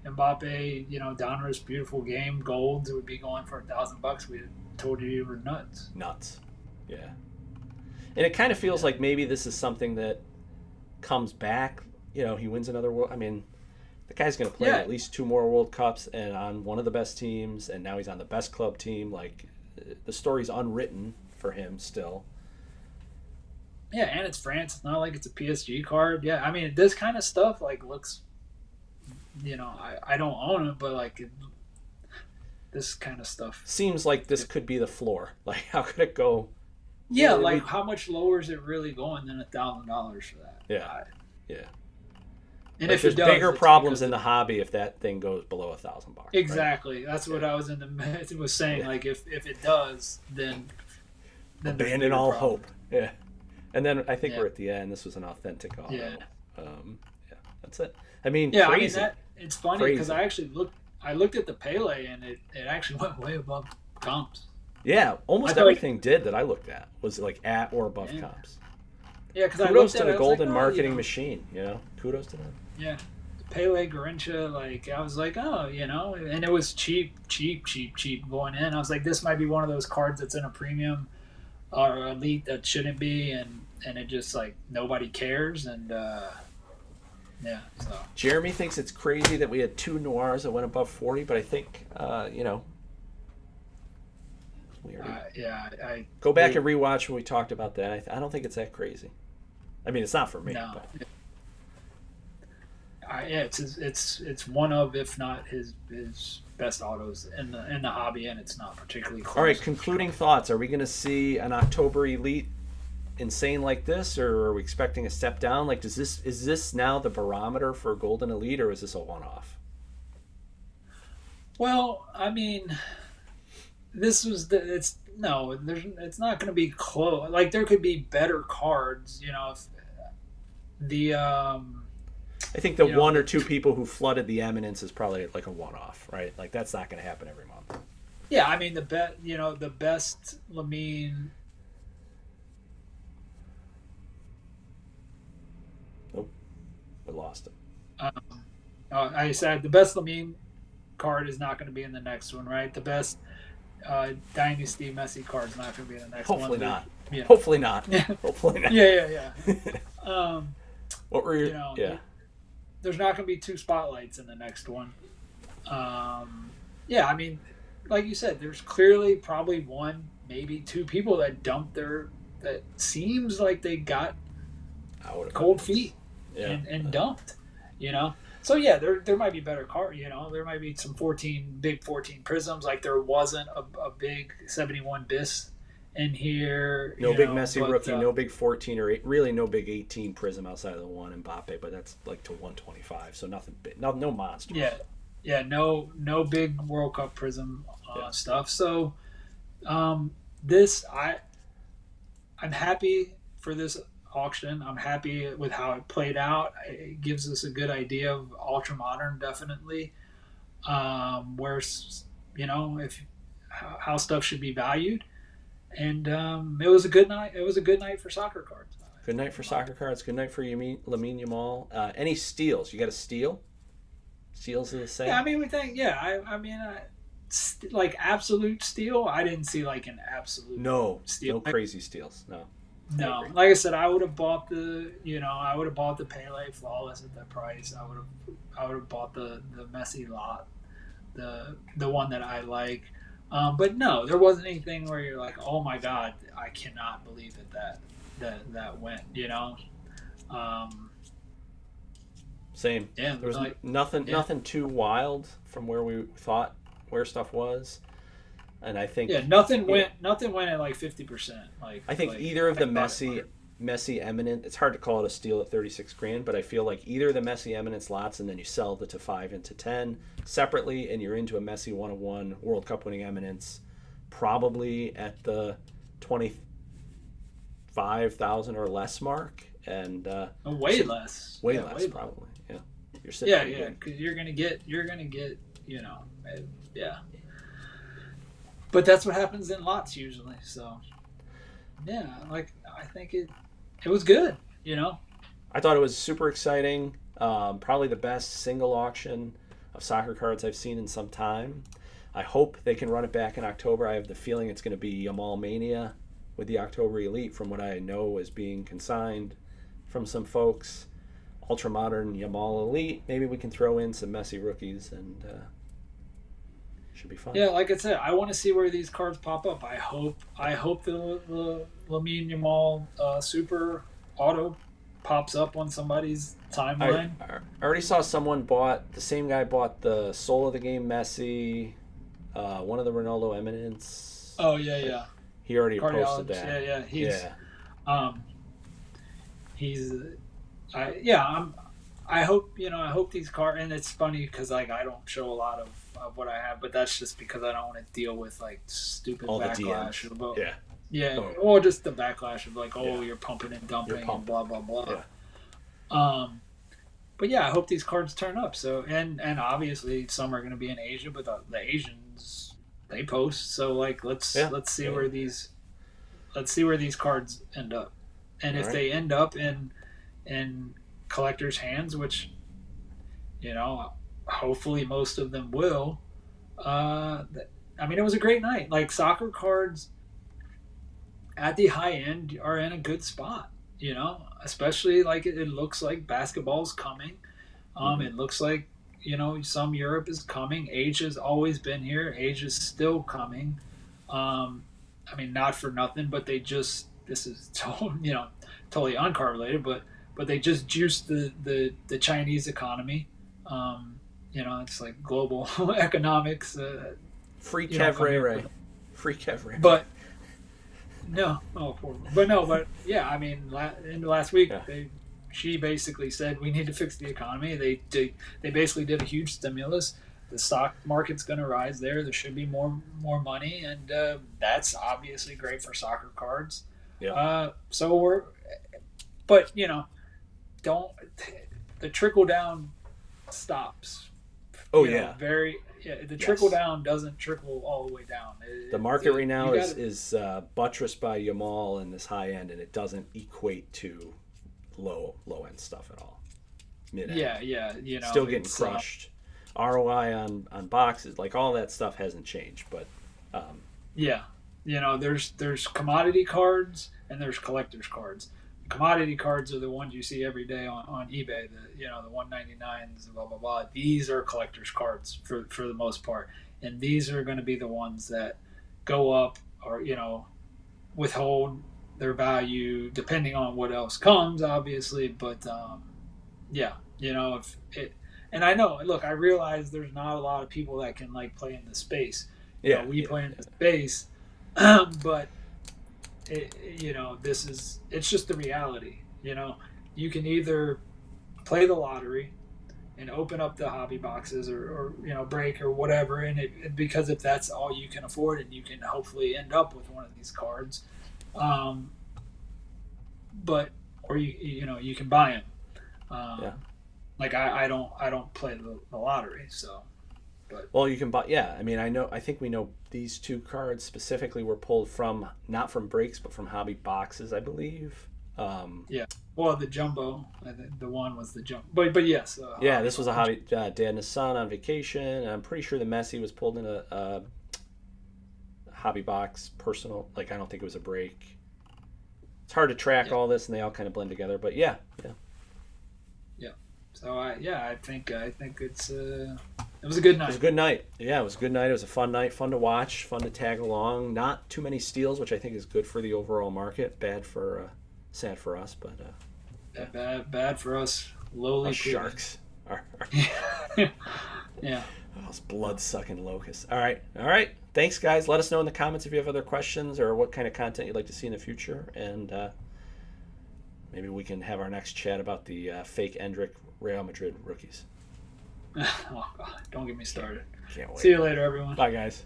Mbappe, Donruss beautiful game, golds would be going for $1,000, we'd have told you were nuts. Nuts. Yeah. And it kind of feels Yeah, like maybe this is something that comes back. He wins another world. I mean, the guy's going to play in yeah, at least 2 more World Cups and on one of the best teams, and now he's on the best club team. Like, the story's unwritten for him still. yeah, and it's France. It's not like it's a PSG card. Yeah, I mean, this kind of stuff like looks. I don't own it, but like this kind of stuff. Seems like this could be the floor. Like, how could it go? Yeah, like how much lower is it really going than $1,000 for that? Yeah, yeah. And Like, if there's it does, bigger it's problems because in the hobby if that thing goes below $1,000. Right? exactly. That's what Yeah, I was in the was saying. yeah. Like if it does, then there's Abandon bigger all problems. hope. Yeah. And then I think Yeah, we're at the end. This was an authentic auto. yeah, Yeah, that's it. I mean, yeah. I mean crazy, that it's funny because crazy. I actually looked. I looked at the Pele and it actually went way above comps. Yeah, I almost thought, everything did that I looked at was like at or above yeah, comps. yeah, because I Kudos looked to at it, the I was like, Goldin oh, marketing machine. Kudos to them. yeah, Pele Garincha. Like I was like, oh, and it was cheap going in. I was like, this might be one of those cards that's in a premium or elite that shouldn't be, and it just like nobody cares, and yeah, so Jeremy thinks it's crazy that we had 2 noirs that went above 40, but I think we already yeah, I go back they and rewatch when we talked about that. I don't think it's that crazy. I mean, it's not for me, no, but yeah, it's one of if not his best autos in the hobby, and it's not particularly all right. close. Concluding thoughts: are we going to see an October Elite insane like this, or are we expecting a step down? Like, is this now the barometer for Golden Elite, or is this a one-off? Well, I mean, this was it's no, it's not going to be close. Like there could be better cards, if the I think the one or the two people who flooded the Eminence is probably like a one-off, right? Like that's not going to happen every month. yeah, I mean the best Lamine. Nope, we lost it. Um, I said the best Lamine card is not going to be in the next one, right? The best Dynasty Messi card is not going to be in the next Hopefully one. not. Yeah, Hopefully not. yeah, Hopefully not. yeah. Um, What were you your? know, Yeah. there's not going to be two spotlights in the next one. Yeah, I mean, like you said, there's clearly probably one, maybe two people that dumped that seems like they got I would have. cold feet Yeah. and dumped, So yeah, there might be better card, there might be some big 14 prisms, like there wasn't a big 71 bis in here, No big Messi but rookie, no big 14 or 8, really no big 18 prism outside of the one Mbappe, but that's like to 125, so nothing big, no monsters. yeah, no big World Cup prism Yeah. stuff. So this I'm happy for this auction. I'm happy with how it played out. It gives us a good idea of ultra modern, definitely. Where if how stuff should be valued, and it was a good night. It was a good night for soccer cards. Good night for soccer cards. Good night for Lamine Yamal. Any steals? You got a steal? Steals are the Yeah, I same. mean, we think. Yeah, like absolute steal. I didn't see like an absolute No, steal. no crazy steals. No, I No, agree. like I said, I would have bought I would have bought the Pele flawless at that price. I would have bought the Messi lot, the one that I like. But no, there wasn't anything where you're like, oh my god, I cannot believe that went. Um, Same. yeah, There was like yeah, nothing too wild from where we thought where stuff was, and I yeah. think Nothing went at like 50%. I think either of I the thought it would. Messi Eminent. It's hard to call it a steal at 36 grand, but I feel like either of the Messi Eminence lots, and then you sell the to 5 and to 10 separately, and you're into a Messi 101 World Cup winning Eminence, probably at the 25,000 or less mark, and Way less. way Yeah, less way less. probably. Yeah, you're sitting Yeah, pretty yeah, good. because you're gonna get, yeah. But that's what happens in lots usually. So yeah, like I think it was good. I thought it was super exciting. Probably the best single auction of soccer cards I've seen in some time. I hope they can run it back in October. I have the feeling it's going to be Yamal Mania with the October Elite, from what I know is being consigned from some folks. Ultra modern Yamal Elite. Maybe we can throw in some Messi rookies, and should be fun. Yeah, like I said, I want to see where these cards pop up. I hope the Lamine Yamal super auto pops up on somebody's I, timeline. I already saw someone bought, the same guy bought the Soul of the Game Messi, one of the Ronaldo Eminence. Oh yeah, Like, yeah. he already posted Cardiologist. that. Yeah, yeah. Yeah. Um he's I hope I hope these cards, and it's funny because like I don't show a lot of what I have, but that's just because I don't want to deal with like stupid All the backlash DMs. about Yeah. yeah, Oh, or just the backlash of like, oh, yeah. you're pumping and You're dumping and pumped. blah blah blah. Yeah. Um, but yeah, I hope these cards turn up. So and obviously some are going to be in Asia, but the Asians they post. So like Yeah. let's see Yeah. let's see where these cards end up, and All if right. they end up in collectors' hands, which hopefully most of them will. Uh, I mean, it was a great night. Like soccer cards at the high end are in a good spot. Especially like it looks like basketball's coming. Mm-hmm. It looks like some Europe is coming. Asia's always been here. Asia's still coming. I mean, not for nothing, but this is totally uncorrelated, but they just juiced the Chinese economy. It's like global economics. Free Come Kev here, Ray. Free Kev Ray. but no, oh, but no, but yeah, I mean, in the last week, Yeah. she basically said we need to fix the economy. They basically did a huge stimulus. The stock market's going to rise there. There should be more money, and that's obviously great for soccer cards. Yeah. So but don't the trickle down stops. Oh yeah. Very. Yeah, the trickle Yes. down doesn't trickle all the way down. The market right You now gotta, is buttressed by Yamal and this high end, and it doesn't equate to low end stuff at all. Mid end. yeah. Still getting It's crushed. ROI on boxes, like all that stuff hasn't changed, but yeah. There's commodity cards and there's collectors cards. Commodity cards are the ones you see every day on eBay. The 199s, blah blah blah. These are collectors cards for the most part, and these are going to be the ones that go up or withhold their value depending on what else comes, obviously. But yeah, if it, and I know, look, I realize there's not a lot of people that can like play in the space. yeah, We yeah, play in yeah. the space, but it's just the reality. You can either play the lottery and open up the hobby boxes or break or whatever, and because if that's all you can afford, and you can hopefully end up with one of these cards, um, but or you can buy them. Yeah. Like I don't play the lottery, so But Well, you can buy. Yeah, I mean, I think we know these two cards specifically were pulled from not from breaks, but from hobby boxes, I believe. yeah, well, the jumbo, I think the one was the jumbo, but yes, Yeah, hobby this was a box. hobby dad and his son on vacation. I'm pretty sure the Messi was pulled in a hobby box personal. Like I don't think it was a break. It's hard to track Yeah, all this, and they all kind of blend together. But yeah, yeah, yeah. So I think it was a good it was a night. good night. Yeah, it was a good night. It was a fun night, fun to watch, fun to tag along. Not too many steals, which I think is good for the overall market. Bad for, sad for us, but yeah, Bad for us lowly us people. sharks. Our Yeah. those blood sucking locusts. All right. Thanks, guys. Let us know in the comments if you have other questions or what kind of content you'd like to see in the future, and maybe we can have our next chat about the fake Endrick Real Madrid rookies. Oh God, don't get me started. Can't See wait. you later, everyone. Bye, guys.